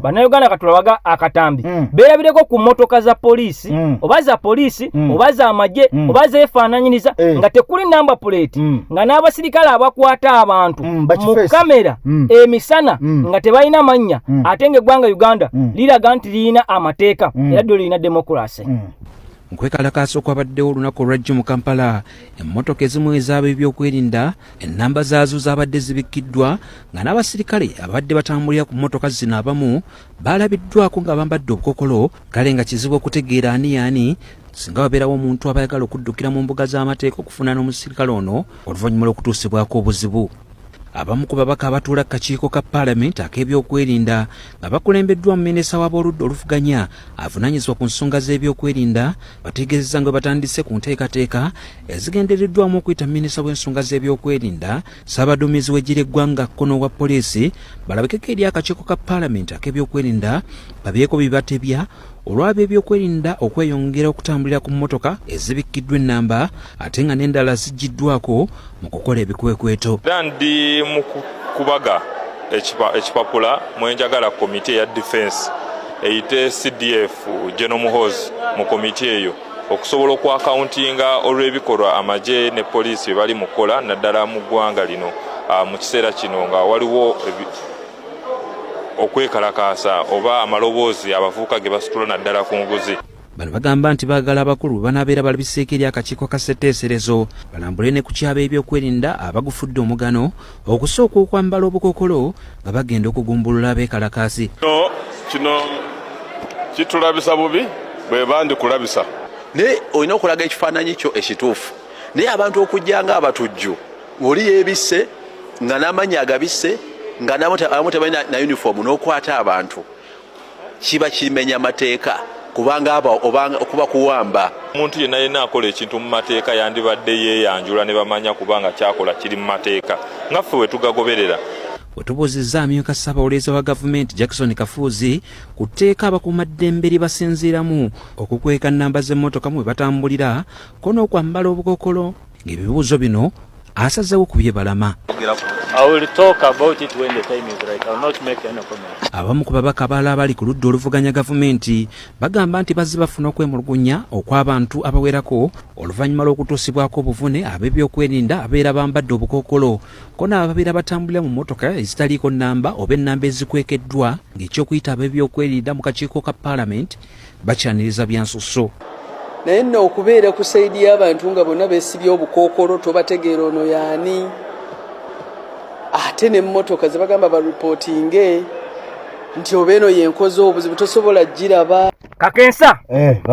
bannayuganda katulabaga akatambi beerabireko ku mmotoka za poliisi oba za poliisi oba za magye oba zeefaananyiriza nga tekuli namba plate nga n'abasirikale abakwata abantu mu kamera emisana nga tebalina mannya ate ng'eggwanga Uganda liraga nti lirina amateeka era ddyo lirina demokrasi nkwekalakaasa okwabaddewo olunaku olwajjo mu Kampala emmotoka ezimu ez'ab'ebyokwerinda ennamba zaazo zaabadde zibikkiddwa nga n'abasirikale abadde batambulira ku mmotoka zino abamu baalabiddwako nga bambadde obukokolo kale nga kizibu okutegeera ani yaani singa wabeerawo omuntu abayagala okuddukira mu mbuga z'amateeka okufuna n'omusirikale ono oluvannyuma lw'okutuusibwako obuzibu. Abamu ku babaka abatuula kakiiko ka Paalamenti ak'ebyokwerinda nga bakulembeddwa mu minisita w'abooludda oluvuganya avunaanyizibwa ku nsonga z'ebyokwerinda bategeezezza nga batandise ku nteekateeka ezigendereddwamu okuyita minisita w'ensonga z'ebyokwerinda Ssaabaduumizi w'eggye ly'eggwanga Kkono wa poliisi balabikeko eri akakiiko ka Paalamenti ak'ebyokwerinda babeeko bibatebya olwaba ebyokwerinda okweyongera okutambulira ku mmotoka ezibikkiddwa ennamba ate nga n'endala ziggiddwako mu kukola ebikwekweto. Ndi mu kubaga ekipapula mwenjagala komite ya defense eyite CDF General Muhoozi mu komite eyo okusobola okwakauntinga olw'ebikolwa amagye ne poliisi bali mukola naddala mu ggwanga lino mu kiseera kino nga waliwo okwekalakaasa oba amaloboozi abavubuka ge basitula naddala ku nguzi. Bano bagamba nti baagala abakulu banabeera balabiseeko eri akakiiko ka ssetteeserezo balambule ne ku kyaba ebyokwerinda abagufudde omugano okusooka okwambala obukokolo nga bagenda okugumbulula abeekalakaasi. Kino kitulabisa bubi bwe bandi kulabisa. Naye olina okulaga ekifaananyi kyo ekituufu. Naye abantu okujja nga abatujju ng'oli yeebisse nga n'amannya agabisse nga abamu tebalina na uniform n'okwata abantu kiba kimenya mateeka kubanga okuba kuwamba. Omuntu yenna akola ekintu mu mateeka yandibadde yeeyanjula ne bamanya kubanga kyakola kiri mu mateeka ngaffe we tugagoberera. Wetubuuzizza amyuka Ssaabawolereza wa gavumenti Jackson Kafuuzi ku tteeka abakuumaddembe lye basinziiramu okukweka nnamba z'emmotoka mwe batambulira ko n'okwambala obukokolo ng'ebibuuzo bino asazeewo ku bye balama. Abamu ku babaka abalala abali ku ludda oluvuganya gavumenti bagamba nti bazze bafuna okwemulugunya okw'abantu abawerako oluvannyuma lw'okutuusibwako obuvune ab'ebyokwerinda abeera bambadde obukokolo ko n'ababeera batambulira mu mmotoka ezitaliiko nnamba oba ennamba ezikwekeddwa ng'ekyokuyita ab'ebyokwerinda mu kakiiko ka Paalamenti bakyaniriza byansusso. Naye nno okubeera ku sayidi y'abantu nga bonna beesibye obukookolo tobategeera ono yaani ate n'emmotoka ze bagamba baripootinge nti oba eno yenkoze obuzibu tosobola giraba. Kakensa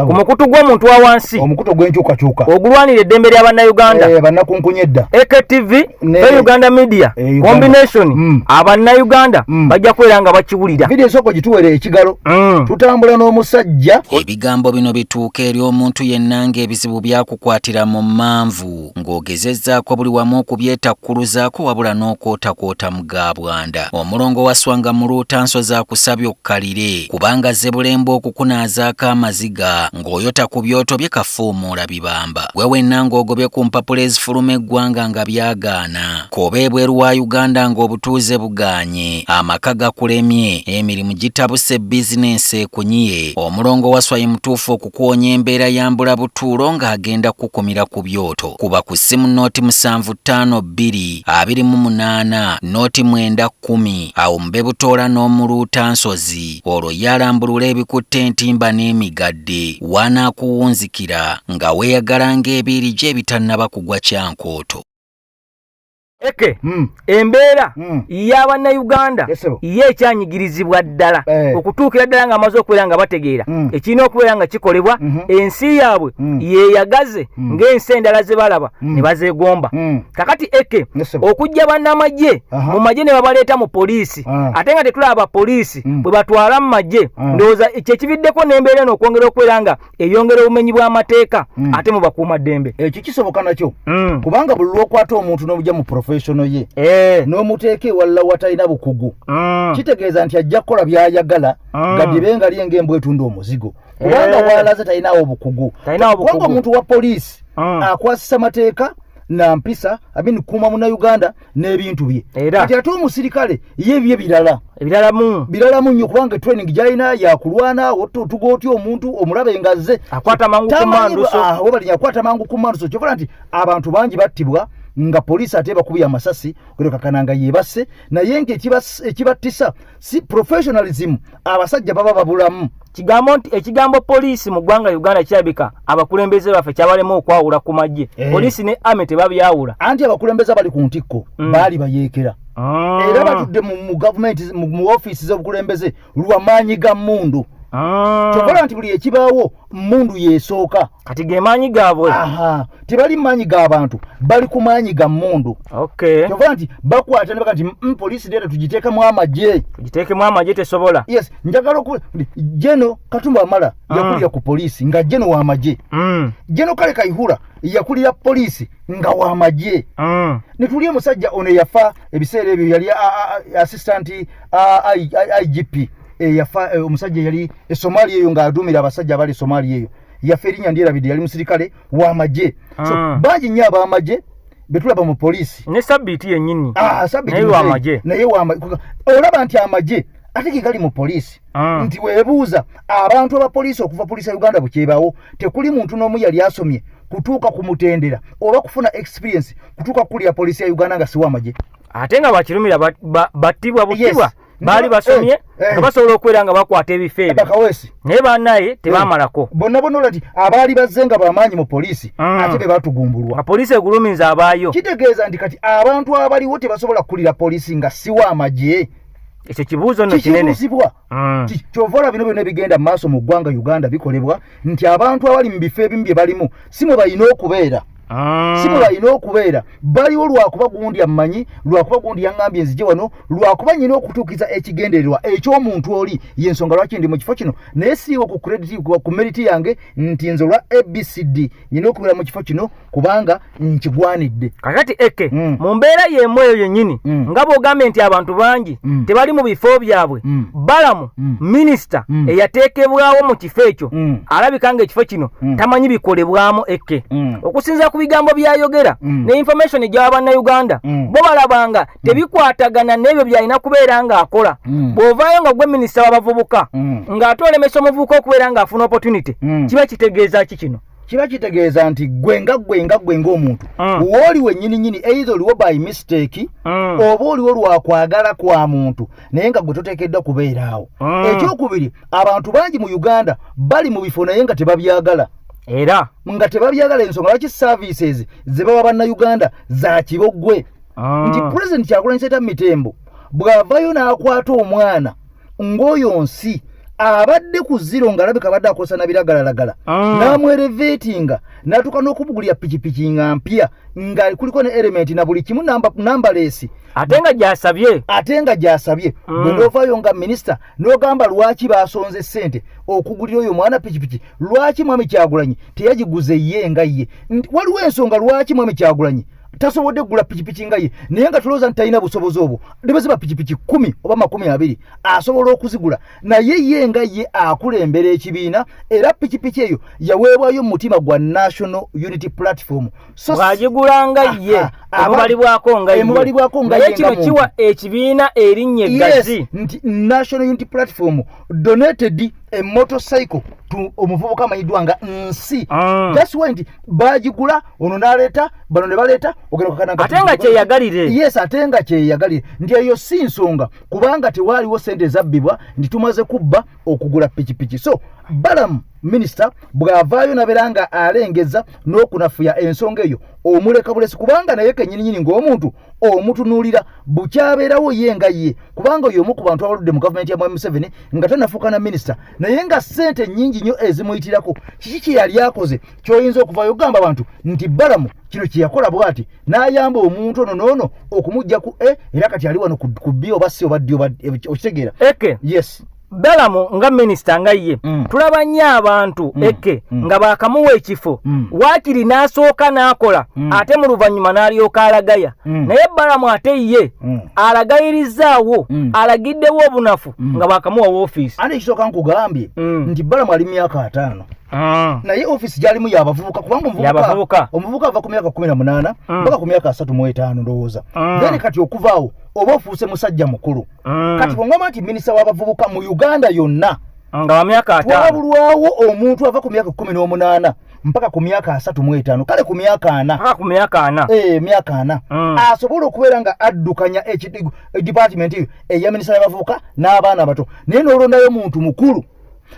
ku mukutu gw'omuntu wa wansi omukutu gw'enkyukakyuka ogulwanira eddembe ly'abannayuganda bannakunkunyedda AKTV ne Uganda Media Combination abannayuganda bajja kwera nga bakiwulira. Vidiyo esooka gituwere ekigalo tutambula n'omusajja. Ebigambo bino bituuka eri omuntu yenna ng'ebizibu byakukwatira mu manvu ng'ogezezzaako buli wamu okubyetakkuluzaako wabula n'okwotakwota mu gaabwanda. Omulongo wa Swanga mu Luutanso zaakusabye okkalire kubanga Zebulembe okukunaazaako amaziga ng'oyota ku byoto bye kafuumuula bibamba. Gwe wenna ng'ogobye ku mpapula ezifuluma eggwanga nga byagaana koba ebweru wa Uganda ng'obutuuze bugaanye amaka gakulemye emirimu gitabuse bizinensi ekunyiye. Omulongo wa Swai mutuufu okukuwonya embeera yambula butuulo ng'agenda kukumira ku byoto. Kuba ku ssimu nooti 75 28 nooti 910 awo mube butoola n'omuluutansozi olwo yalambulula ebikutte entimba n'emigadde wanaakuwunzikira nga weeyagala ng'ebiiri gye ebitannaba kugwa kyankooto. Eke embeera y'abannayuganda ye ekyanyigirizibwa ddala okutuukira ddala ng'amaze okubeera nga bategeera ekirina okubeera nga kikolebwa ensi yaabwe yeeyagaze ng'ensi endala ze balaba ne bazeegomba. Kakati Eke okujja bannamagye mu magye ne babaleeta mu poliisi ate nga tetulaba abapoliisi bwe batwala mu magye ndowooza kyekividdeko n'embeera eno okwongera okubeera nga eyongera obumenyi bw'amateeka ate mu bakuumaddembe. Ekyo kisoboka nakyo kubanga buli lw'okwata omuntu n'obujja mu professional ye n'omuteeka ewalala watalina bukugu kitegeeza nti ajja kukola by'ayagala gaddibe nga lye ng'embwa etunda omuzigo kubanga bw'alaze talinawo bukugu. Kubanga omuntu wa poliisi akwasisa mateeka na mpisa kuuma munnayuganda n'ebintu bye kati ate omusirikale ye bye biralamu nnyo kubanga training gy'alina yakulwana otuga otya omuntu omulabe ngazze akwata mangu ku manduso akwata mangu ku manduso kyokola nti abantu bangi battibwa nga poliisi ate bakubye amasasi kwekakana nga yeebase naye ng'ekibattisa si professionalism abasajja baba babulamu ekigambo poliisi mu ggwanga Uganda kirabika abakulembeze baffe kyabalema okwawula ku magye. Poliisi ne army tebabyawula. Anti abakulembeze bali ku ntikko baali bayeekera. Era batudde mu government mu office z'obukulembeze lw'amaanyi ga mmundu. Kyokola nti buli ekibaawo mmundu yeesooka. Kati ge maanyi gaabwe. Tebali maanyi g'abantu, bali ku maanyi ga mmundu. Kyokola nti bakwata ne baka nti poliisi leero tugiteekemu amagye. Tugiteekemu amagye tesobola. Yes, njagala Jeno Katumba Amala yakulira ku poliisi nga Jeno wa magye. Jeno Kale Kaihura yakulira poliisi nga wa magye. Ne tuli omusajja ono yafa ebiseera ebyo yali assistant IGP. Yafa omusajja yali Somalia eyo nga adumira abasajja abali Somalia eyo. Yafa erinnya ndyerabidde yali musirikale wa magye. So bangi nnyo ab'amagye betulaba mu poliisi. Ne Sabiti yennyini. Sabiti wa magye. Naye wa magye. Olaba nti amagye ate gali mu poliisi. Nti weebuuza abantu aba poliisi okuva poliisi ya Uganda bukyebaawo tekuli muntu n'omu yali asomye kutuuka ku mutendera oba kufuna experience kutuuka kulya poliisi ya Uganda nga si wa magye. Ate nga bakirumira battibwa butibwa. Bali basomye nga basobola okwera nga bakwata ebifo ebyo. Naye bannaye tebamalako. Bonna olati abaali bazzenga bamaanyi mu poliisi ate be batugumbulwa. Poliisi egulumiza abaayo. Kitegeeza nti kati abantu abaliwo tebasobola kulira poliisi nga si wa magye. Ekyo kibuuzo nno kinene. Kyovola bino byonna bigenda mu maaso mu ggwanga Uganda bikolebwa nti abantu abali mu bifo ebimu bye balimu si mwe balina okubeera. Simu balina okubeera baliwo lwakuba gundi amanyi lwakuba gundi yangambye nzije wano lwakuba nyina okutuukiza ekigendererwa eky'omuntu oli yensonga lwaki ndi mu kifo kino naye siiwo ku credit ku merit yange nti nze olwa ABCD nyina okubeera mu kifo kino kubanga nkigwanidde. Kakati eke mu mbeera y'emu eyo yennyini nga bw'ogambye nti abantu bangi tebali mu bifo byabwe Balamu minisita eyateekebwawo mu kifo ekyo alabika ng'ekifo kino tamanyi bikolebwamu eke okusinza bigambo byayogera ne information ejaba Uganda bo balabanga tebikwatagana nebyo byalina kubeera nga akola bw'ovaayo nga gwe minisita w'abavubuka nga atolemesa omuvubuka okubeera nga afuna opportunity kiba kitegeeza ki kino? Kiba kitegeeza nti gwenga ng'omuntu wooli wennyini either oliwo by mistake oba oliwo lwakwagala kwa muntu naye nga gwe toteekeddwa kubeeraawo. Ekyokubiri abantu bangi mu Uganda bali mu bifo naye nga tebabyagala. Era nga tebabyagala ensonga lwaki services ze bawa bannayuganda za kiboggwe. Nti President Kyagulanyi Ssentamu Mitembo bw'avayo n'akwata omwana ng'oyo nsi abadde ku zero ng'alabika abadde akosa na biragalalagala n'amwereveetinga n'atuuka n'okubugulira pikipiki nga mpya nga kuliko ne element na buli kimu nambalesi ate nga gy'asabye bwe n'ovaayo nga minisita n'ogamba lwaki baasonze ssente okugulira oyo omwana pikipiki lwaki mwami Kyagulanyi teyagiguze ye nga ye. Waliwo ensonga lwaki mwami Kyagulanyi tasobodde kugula pikipiki nga ye naye nga tulowooza nti talina busobozi obwo nebaziba pikipiki 10 oba 20 asobola okuzigula naye ye nga ye akulembera ekibiina era pikipiki eyo yaweebwayo mu mutima gwa National Unity Platform bw'agigulanga ye emubalibwako nga ye kino kiwa ekibiina erinnya eggazi nti National Unity Platform donated a motorcycle to omuvubuka amanyiddwa nga nsi. That's why nti bagigula ono n'aleeta bano ne baleeta ate nga kyeyagalire. Yes, ate nga kyeyagalire nti eyo si nsonga kubanga tewaaliwo ssente zabbibwa nti tumaze kubba okugula pikipiki. So Balamu minisita bw'avaayo nabeera nga alengeza n'okunafuya ensonga eyo omuleka bulesi kubanga naye kennyininyini ng'omuntu omutunuulira bukyabeerawo ye nga ye kubanga oyo omu ku bantu abaludde mu gavumenti ya Mwami Museveni nga tanafuuka na minisita naye nga ssente nnyingi nnyo ezimuyitirako kiki kye yali akoze ky'oyinza okuvaayo okugamba abantu nti Balamu kino kye yakola bw'ati n'ayamba omuntu ono n'ono okumugja ku era kati ali wano ku bbi oba si oba ddi oba okitegeera. Yes. Balamu nga minisita nga ye tulaba nnyo abantu nga baakamuwa ekifo waakiri n'asooka n'akola ate mu luvannyuma n'alyoka alagaya naye Balamu ate ye alagayirizaawo alagiddewo obunafu nga baakamuwa woofiisi. Ate ekisooka nkugambye nti Balamu ali myaka 5 naye office gyalimu yabavubuka kubanga omuvubuka ava ku myaka 18 mpaka ku myaka 35 ndowooza then kati okuvaawo oba ofuuse musajja mukulu kati bw'ongamba nti minisita w'abavubuka mu Uganda yonna nga wa myaka 5 twabulwawo omuntu ava ku myaka 18 mpaka ku myaka 35 kale ku myaka 4 myaka 4 asobola okubeera nga addukanya department eyo eya minisita y'abavubuka n'abaana abato naye n'olondayo muntu mukulu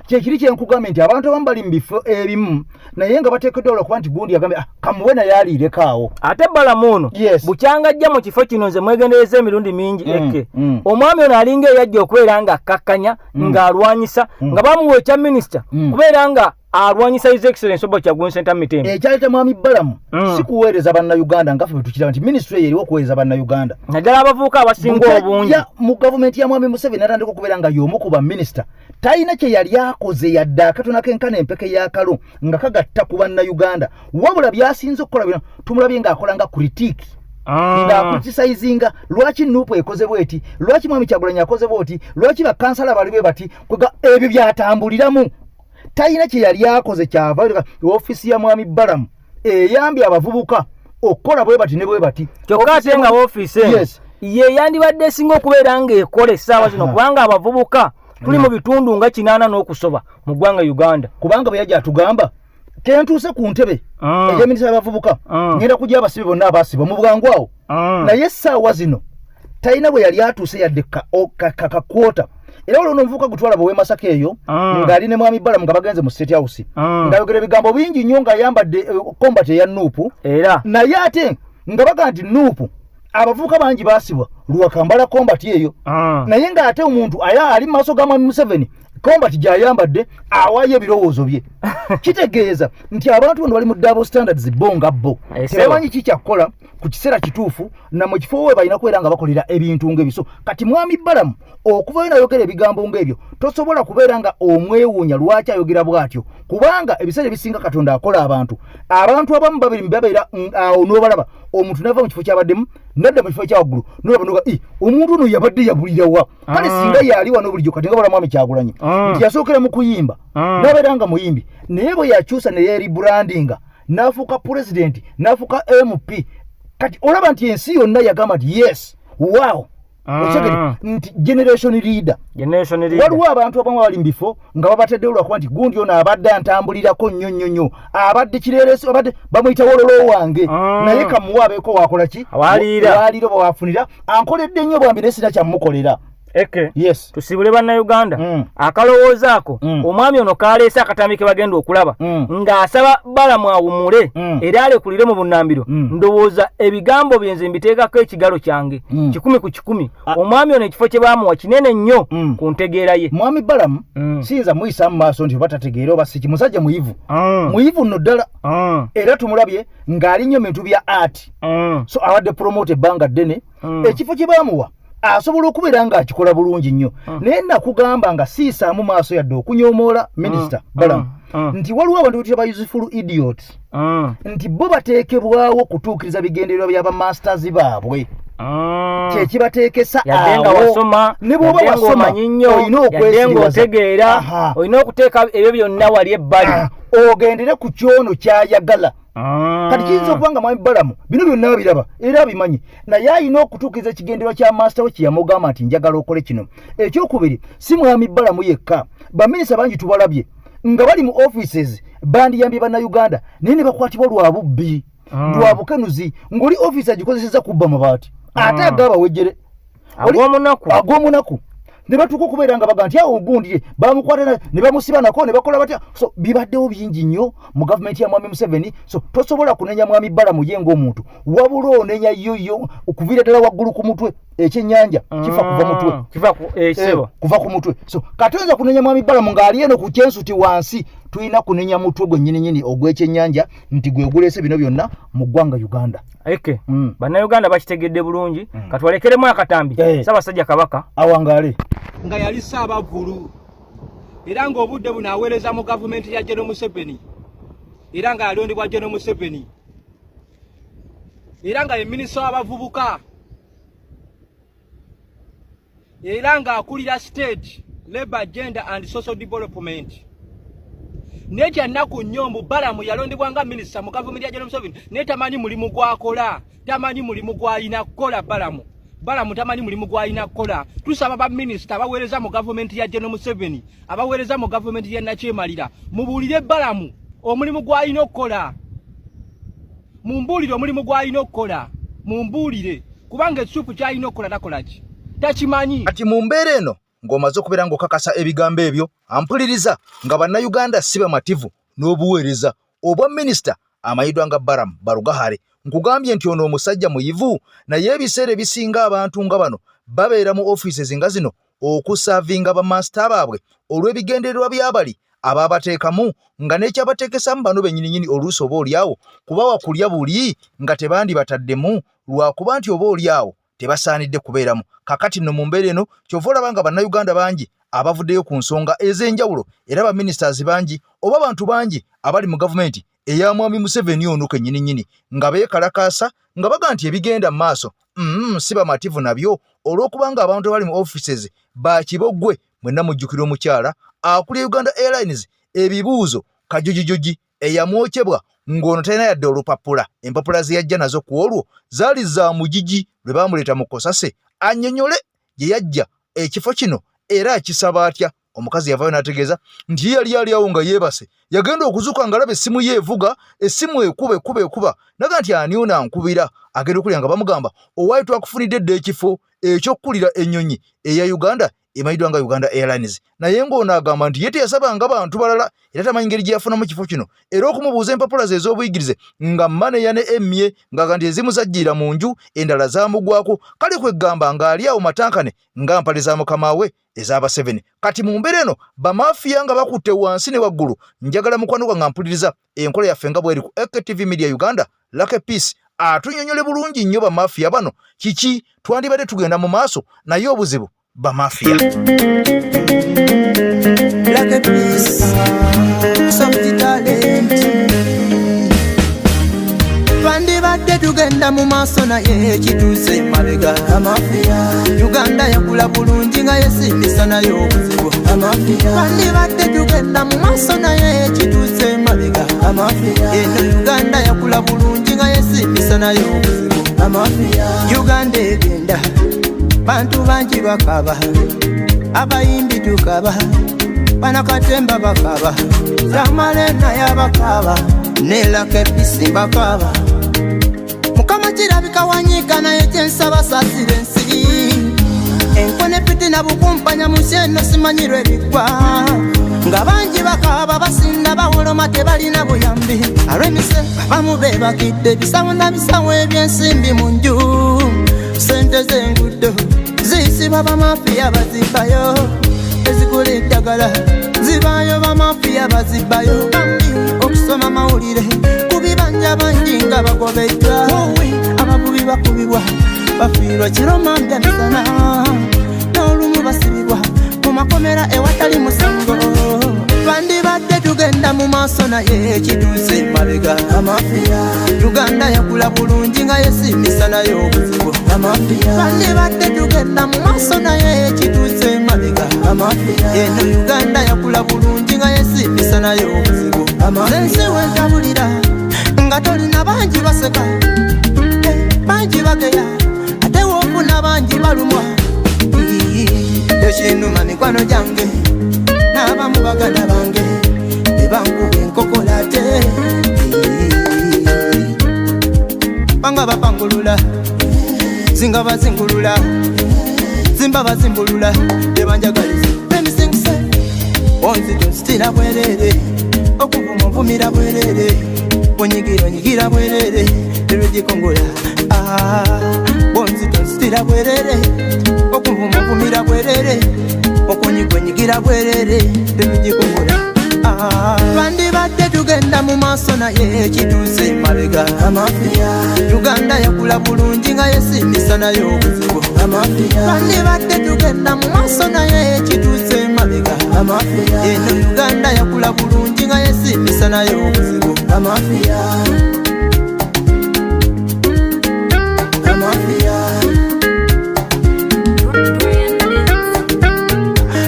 kyekiri kyenkugambye nti abantu abamu bali mu bifo ebimu naye nga bateekeddwa okuba nti gundi yagambye kamuwe naye aliirekaawo ate Balamu ono bukyanga ajja mu kifo kino nze mwegendereza emirundi mingi Eke omwami ono alinga eyajja okubeera nga akkakkanya ng'alwanyisa nga bamuwa ekya minisita kubeera nga alwanyisa His Excellency Obbo Kyagulanyi Ssentamu Mitembe. Ekyaleeta mwami Balamu si kuweereza bannayuganda nga ffe bwe tukiraba nti minisitule eriwo okuweereza bannayuganda naddala abavubuka abasinga obungi mu gavumenti ya mwami Museveni atandika okubeera nga y'omu ku baminisita talina kye yali akoze yadde akatono kenkana empeke y'akalo nga kagatta ku bannayuganda wabula byasinze okukola bino tumulabye ng'akola nga critique ng'akritisayizinga lwaki Nuupu ekoze bweti lwaki mwami Kyagulanyi akoze bwoti lwaki bakansala bali bwe bati kwega ebyo byatambuliramu talina kye yali akoze kyava ofiisi ya mwami Balamu eyambye abavubuka okukola bwe bati ne bwe bati kyokka ate nga ofiisi ye yandibadde esinga okubeera ng'ekola essaawa zino kubanga abavubuka tuli mu bitundu nga 80 n'okusoba mu ggwanga Uganda kubanga bwe yajja atugamba kentuuse ku ntebe ey'eminisita y'abavubuka ngenda kujja abasibe bonna abaasibwa mu bwangu awo naye essaawa zino talina bwe yali atuuse yadde kakwota era olwo omuvubuka gutwala bwe Masaka eyo ng'ali ne mwami Balamu nga bagenze mu State House ng'ayogera ebigambo bingi nnyo ng'ayambadde combat eya Nuupu era naye ate nga baga nti Nuupu abavubuka bangi baasibwa lwakambala combat eyo naye ng'ate omuntu ali mu maaso ga mwami Museveni combat gy'ayambadde awaayo ebirowoozo bye kitegeeza nti abantu bano bali mu double standards bonga bo tebamanyi kikyakukola ku kiseera kituufu na mu kifo we balina kubeera nga bakolera ebintu ng'ebiso kati mwami Balamu okuvayo nayogera ebigambo ng'ebyo tosobola kubeera nga omwewuunya lwaki ayogera bw'atyo kubanga ebiseera ebisinga Katonda akola abantu abamu babiri babeera awo n'obalaba omuntu nava mu kifo kyabaddemu nadda mu kifo ekyawaggulu n'olaba noga omuntu ono yabadde yabulirawa kale singa yali wano bulijjo kati nga bala mwami Kyagulanyi nti yasookera mu kuyimba n'abeera nga muyimbi naye bwe yakyusa ne yeeribrandinga n'afuuka pulezidenti n'afuuka MP kati olaba nti ensi yonna yagamba nti yes wow nti generation leader waliwo abantu abamu bali mu bifo nga babatedde olwakuba nti gundi ono abadde antambulirako nnyo abadde kireereso abadde bamuyita wololo wange naye kamuwa abeeko wakola ki waliiro bwawafunira ankoledde nnyo bwambi naye sina kyamukolera Eke tusibule bannayuganda akalowooza ako omwami ono kaleese akatambi ke bagenda okulaba ng'asaba Balamu awumule era alekulire mu bunnambiro ndowooza ebigambo bye nze mbiteekako ekigalo kyange 100 ku 100 omwami ono ekifo kye baamuwa kinene nnyo ku ntegeera ye mwami Balamu siyinza muyisa mu maaso nti oba tategeera oba siki musajja muyivu nno ddala era tumulabye ng'ali nnyo bintu bya art so awadde promote ebbanga ddene ekifo kye baamuwa asobola okubeera ng'akikola bulungi nnyo naye nakugamba nga siisaamu maaso yadde okunyomoola minisita Balamu nti waliwo abantu betuyita ba useful idiot nti bo bateekebwawo kutuukiriza bigendererwa by'abamasters baabwe kyekibateekesa awo ne bw'oba wasoma olina okwesiriwaza olina okuteeka ebyo byonna wali ebbali ogendere ku kyono kyayagala kati kiyinza okuba nga mwami Balamu bino byonna biraba era abimanyi naye alina okutuukiriza ekigendererwa kya master we kyeyamugamba nti njagala okole kino ekyokubiri si mwami Balamu yekka baminisita bangi tubalabye nga bali mu offices bandiyambye bannayuganda naye ne bakwatibwa lwa bubbi lwa bukenuzi ng'oli office agikozeseza kubba mabaati ate agabawejjere ag'omunaku ne batuuka okubeera nga baga nti awo ogundire bamukwata ne bamusiba nako ne bakola batya so bibaddewo bingi nnyo mu gavumenti ya mwami Museveni so tosobola kunenya mwami Balamu ye ng'omuntu wabula onenya yoyo okuviira ddala waggulu ku mutwe ekyennyanja kifa kuva ku mutwe so katoyinza kunenya mwami Balamu ng'ali eno ku kyensuti wansi tulina kunenya mutwe gwe nnyini ogw'ekyennyanja nti gwe guleese bino byonna mu ggwanga Uganda Eke bannayuganda bakitegedde bulungi katwalekeremu akatambi Ssaabasajja Kabaka awangaale nga yali Ssaabavvulu era ng'obudde buno aweereza mu gavumenti ya General Museveni era nga yalondebwa General Museveni era nga ye minisita w'abavubuka era nga akulira state labor gender and social development neja naku nyombo Balamu yalondebwa nga minisita mu gavumenti ya General Museveni ne tamanyi mulimu gwakola tamanyi mulimu gwalina kukola Balamu tamanyi mulimu gwalina kukola tusaba ba minisita abaweereza mu gavumenti ya General Museveni abaweereza mu gavumenti ya Nakyemalira mubuulire Balamu omulimu gwalina okukola mumbuulire omulimu gwalina okukola mumbuulire kubanga ekisupu kyalina okukola takola ki takimanyi kati mu mbeera eno ng'omaze okubeera ng'okakasa ebigambo ebyo ampuliriza nga bannayuganda si bamativu n'obuweereza obwa minisita amanyiddwa nga Baramu Barugahare. Nkugambye nti ono omusajja muyivu, naye ebiseera ebisinga abantu nga bano babeera mu offices nga zino okusavinga bamaster baabwe olw'ebigendererwa by'abali ababateekamu nga n'ekyabateekesamu bano bennyininyini oluusi oba oliawo kubawa kulya buli nga tebandi bataddemu lwakuba nti oba oliawo tebasaanidde kubeeramu. Kakati nno mu mbeera eno kyova olaba nga bannayuganda bangi abavuddeyo ku nsonga ez'enjawulo era baministers bangi oba abantu bangi abali mu gavumenti eya Mwami Museveni ono kennyininyini nga beekalakaasa nga baga nti ebigenda mu maaso si bamativu nabyo olw'okubanga abantu abali mu offices bakibogwe. Mwenna mujjukira omukyala akulya Uganda Airlines ebibuuzo kajojijoji eyamwokyebwa ng'ono talina yadde olupapula. Empapula ze yajja nazo ku olwo zaali za mujiji lwe baamuleeta mu Kosase annyonnyole gye yajja ekifo kino era akisaba atya. Omukazi yavaayo n'ategeeza nti yali awo nga yeebase yagenda okuzuuka ng'alaba essimu ye evuga, essimu ekuba naga nti ani ono ankubira. Agenda okulya nga bamugamba owaayo twakufunidde dda ekifo eky'okkulira ennyonyi eya Uganda emanyiddwa nga Uganda Airlines. Naye ng'ono agamba nti ye teyasabanga bantu balala era tamanyi ngeri gye yafunamu kifo kino era okumubuuza empapula ze ez'obuyigirize nga maneya ne emye nga nti ezimu zajjira mu nju endala zamugwako. Kale kweggamba ng'ali awo matankane nga mpale za mukama we ez'aba 7. Kati mu mbeera eno bamafiya nga bakutte wansi ne waggulu. Njagala mukwano gwange ampuliriza enkola yaffe nga bweri ku AKTV Media Uganda. Lucky Peace atunyonyole bulungi nnyo bamafiya bano kiki twandibadde tugenda mu maaso naye obuzibu bamafia. Lucky Peace some talent twandibadde tugenda mu maaso naye ekituuse mabega amafia. Uganda yakula bulungi nga yesimbisa nayo obuzibu amafia. Twandibadde tugenda mu maaso naye ekituuse mabega amafia. Eno Uganda yakula bulungi nga yesimbisa nayo obuzibu amafia. Uganda egenda bantu bangi bakaba abayimbi tukaba banakatemba bakaba zamalena yabakaba ne Lucky Peace bakaba mukama kirabika wanyika naye kyensaba saasira ensi enkone piti na bukumpanya musyeno simanyirwe bigwa nga bangi bakaba basinda bawoloma tebalina buyambi alwemise bamu bebakidde bisawo na bisawo ebyensimbi mu nju sente z'engudo zisiba bamafiya bazibayo ezigula eddagala zibayo bamafiya bazibayo okusoma mawulire kubibanja bangi nga bagobeddwa abavubi bakubibwa bafiirwa kiromambya misana n'olumu basibibwa mu makomera ewatali musango. Twandibadde tugenda mu maaso naye ekituuse mabega amafia. Uganda yakula bulungi nga yesimbisa nayo obuzibu amafia. Twandibadde tugenda mu maaso naye ekituuse mabega amafia. Eno Uganda yakula bulungi nga yesimbisa nayo obuzibu amafia. Nsi wentabulira nga tolina bangi baseka bangi bageya ate woofuna bangi balumwa ekinuma mikwano gyange n'abamu baganda bange ebankuba enkokolate banga bapangulula zinga bazingulula zimba bazimbulula tebanjagaliza emisingise onzitonsitira bwerere okuvuma ovumira bwerere onyigira bwerere erwegikongola bonzitonsitira bwerere okuvuma ovumira bwerere okunyigwenyigira bwerere erwegikongola. Twandibadde tugenda mu maaso naye ekituuse mabega amafia. Uganda yakula bulungi nga yesimbisa nayo obuzibu amafia. Twandibadde tugenda mu maaso naye ekituuse mabega amafia. Eno Uganda yakula bulungi nga yesimbisa nayo obuzibu amafia.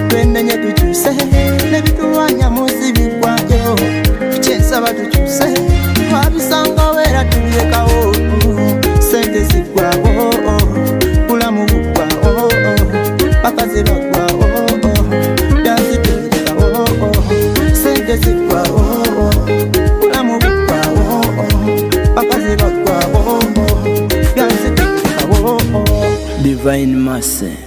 Twenenye tukyuse nebitulwanya munsi bigwayo kyensaba tukyuse twabisanga wera tubyekawo sente zigwawo bulamu bugwawo bakazi bagwawo dansi tubyekawo sente zigwawo bulamu bugwawo bakazi bagwawo dansi tubyekawo. Divine Mercy.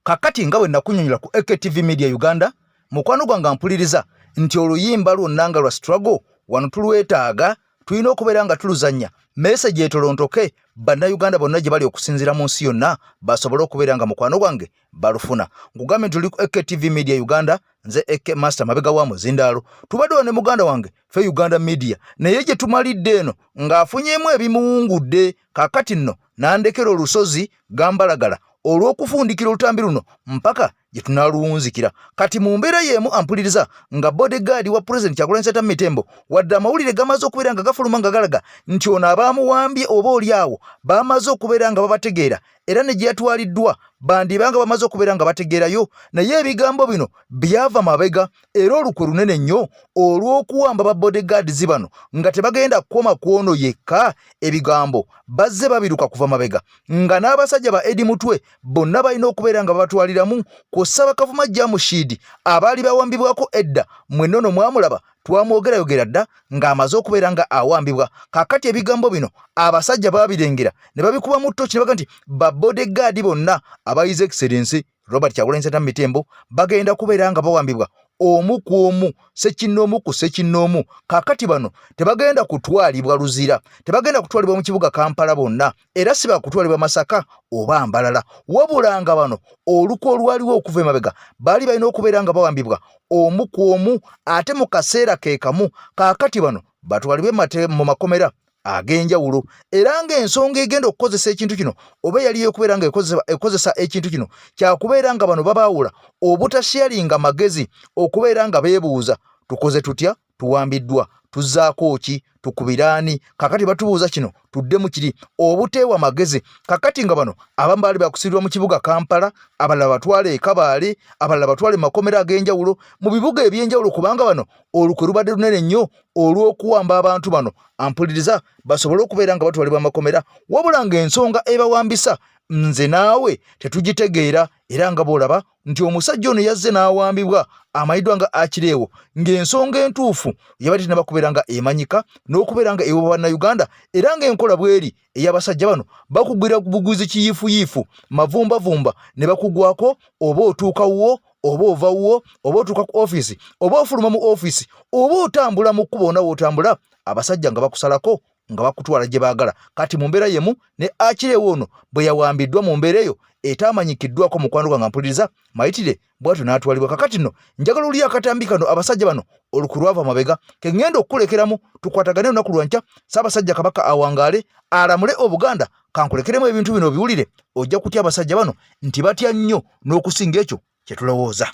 kakati nga bwe nakunyonyola ku AKTV Media Uganda mukwano gwange mpuliriza nti oluyimba lwonna lwa struggle wano tulwetaaga tulina okubeera nga tuluzanya message etolontoke bannayuganda bonna gye bali okusinziira mu nsi yonna basobole okubeera nga mukwano gwange balufuna nkugambye tuli ku AKTV Media Uganda nze AK Master mabega wa Muzindaalo tubadde ne muganda wange fe Uganda Media naye gye tumalidde eno ng'afunyeemu ebimuwungudde kakati nno nandekera olusozi gambalagala olw'okufundikira olutambi luno mpaka gye tunaaluwunzikira kati mu mbeera y'emu ampuliriza nga bodyguard wa President Kyagulanyi Ssentamu Mitembo wadde amawulire gamaze okubeera nga gafuluma nga galaga nti ono abaamuwambye oba oli awo bamaze okubeera nga babategeera era ne gye yatwaliddwa bandibanga bamaze okubeera nga bategeerayo naye ebigambo bino byava mabega era olukwe lunene nnyo olw'okuwamba ba bodyguards bano nga tebagenda kukoma kwono yekka ebigambo bazze babiruka kuva mabega nga n'abasajja ba Edi Mutwe bonna balina okubeera nga babatwaliramu kw'ossa Bakavuma Jamushidi abaali bawambibwako edda mwennono mwamulaba twamwogerayogera dda ng'amaze okubeera nga awambibwa kakati ebigambo bino abasajja babirengera ne babikuba mu ttoki ne baga nti ba bodyguard bonna aba His Excellency Robert Kyagulanyi Ssentamu Mitembo bagenda kubeera nga bawambibwa omu ku omu sekinnoomu ku sekinnoomu kakati bano tebagenda kutwalibwa Luzira tebagenda kutwalibwa mu kibuga Kampala bonna era si bakutwalibwa Masaka oba Mbalala wabulanga bano oluko olwaliwo okuva emabega baali balina okubeera nga bawambibwa omu ku omu ate mu kaseera ke kamu kakati bano batwalibwe mu makomera ag'enjawulo era ng'ensonga egenda okukozesa ekintu kino oba yali okubeera nga ekozesa ekintu kino kyakubeera nga bano babaawula obutasharinga magezi okubeera nga beebuuza tukoze tutya tuwambiddwa tuzzaako ki tukubiraani kakati batubuuza kino tudde mu kiri obuteewa magezi kakati nga bano abamu baali bakusirirwa mu kibuga Kampala abalala batwale e Kabaale abalala batwale makomera ag'enjawulo mu bibuga eby'enjawulo kubanga bano olukwe lubadde lunene nnyo olw'okuwamba abantu bano ampuliriza basobole okubeera nga batwalibwa makomera wabula ng'ensonga ebawambisa nze naawe tetugitegeera era nga bw'olaba nti omusajja ono yazze n'awambibwa amayiddwa nga akireewo ng'ensonga entuufu yabadde nabakubeera nga emanyika n'okubeera nga ewo bannayuganda era ng'enkola bweri ey'abasajja bano bakugwira buguzi kiyiifuyiifu mavumbavumba ne bakugwako oba otuuka wuwo oba ova wuwo oba otuuka ku ofiisi oba ofuluma mu ofiisi oba otambula mu kkubo onawo otambula abasajja nga bakusalako nga bakutwala gye baagala kati mu mbeera yemu ne akireewo ono bwe yawambiddwa mu mbeera eyo etaamanyikiddwako mukwano gwange mpuliriza mayitire bwatyo n'atwalibwa kakati nno njagala oli akatambi kano abasajja bano olukwe lwava mabega ke ŋŋenda okukulekeramu tukwatagane olunaku lwankya Ssaabasajja Kabaka awangaale alamule Obuganda kankulekeremu ebintu bino obiwulire ojja kutya abasajja bano nti batya nnyo n'okusinga ekyo kye tulowooza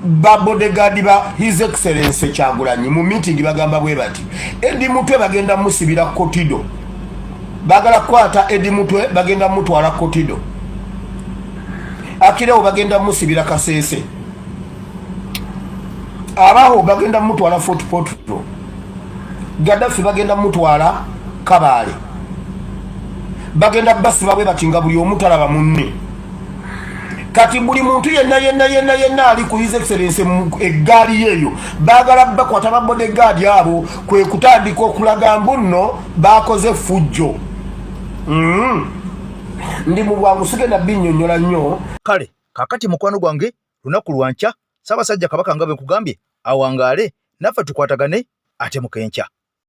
ba bodyguard ba His Excellency Kyagulanyi mu meeting bagamba bwe bati Edi Mutwe bagenda musibira Kotido bagala kwata Edi Mutwe bagenda mutwala Kotido akirewo bagenda musibira Kasese abaho bagenda mutwala Fort Portal Gaddafi bagenda mutwala Kabaale bagenda basiba bwe batinga buli omutalaba munne kati buli muntu yenna ali ku His Excellency eggaali yeyo baagala bakwata ba bodyguard abo kwe kutandika okulaga mbuno bakoze fujjo ndi mu bwangu sigenda binnyonnyola nnyo kale kakati mukwano gwange lunaku lwankya Ssaabasajja Kabaka nga bwe nkugambye awangaale naffe tukwatagane ate mu kenkya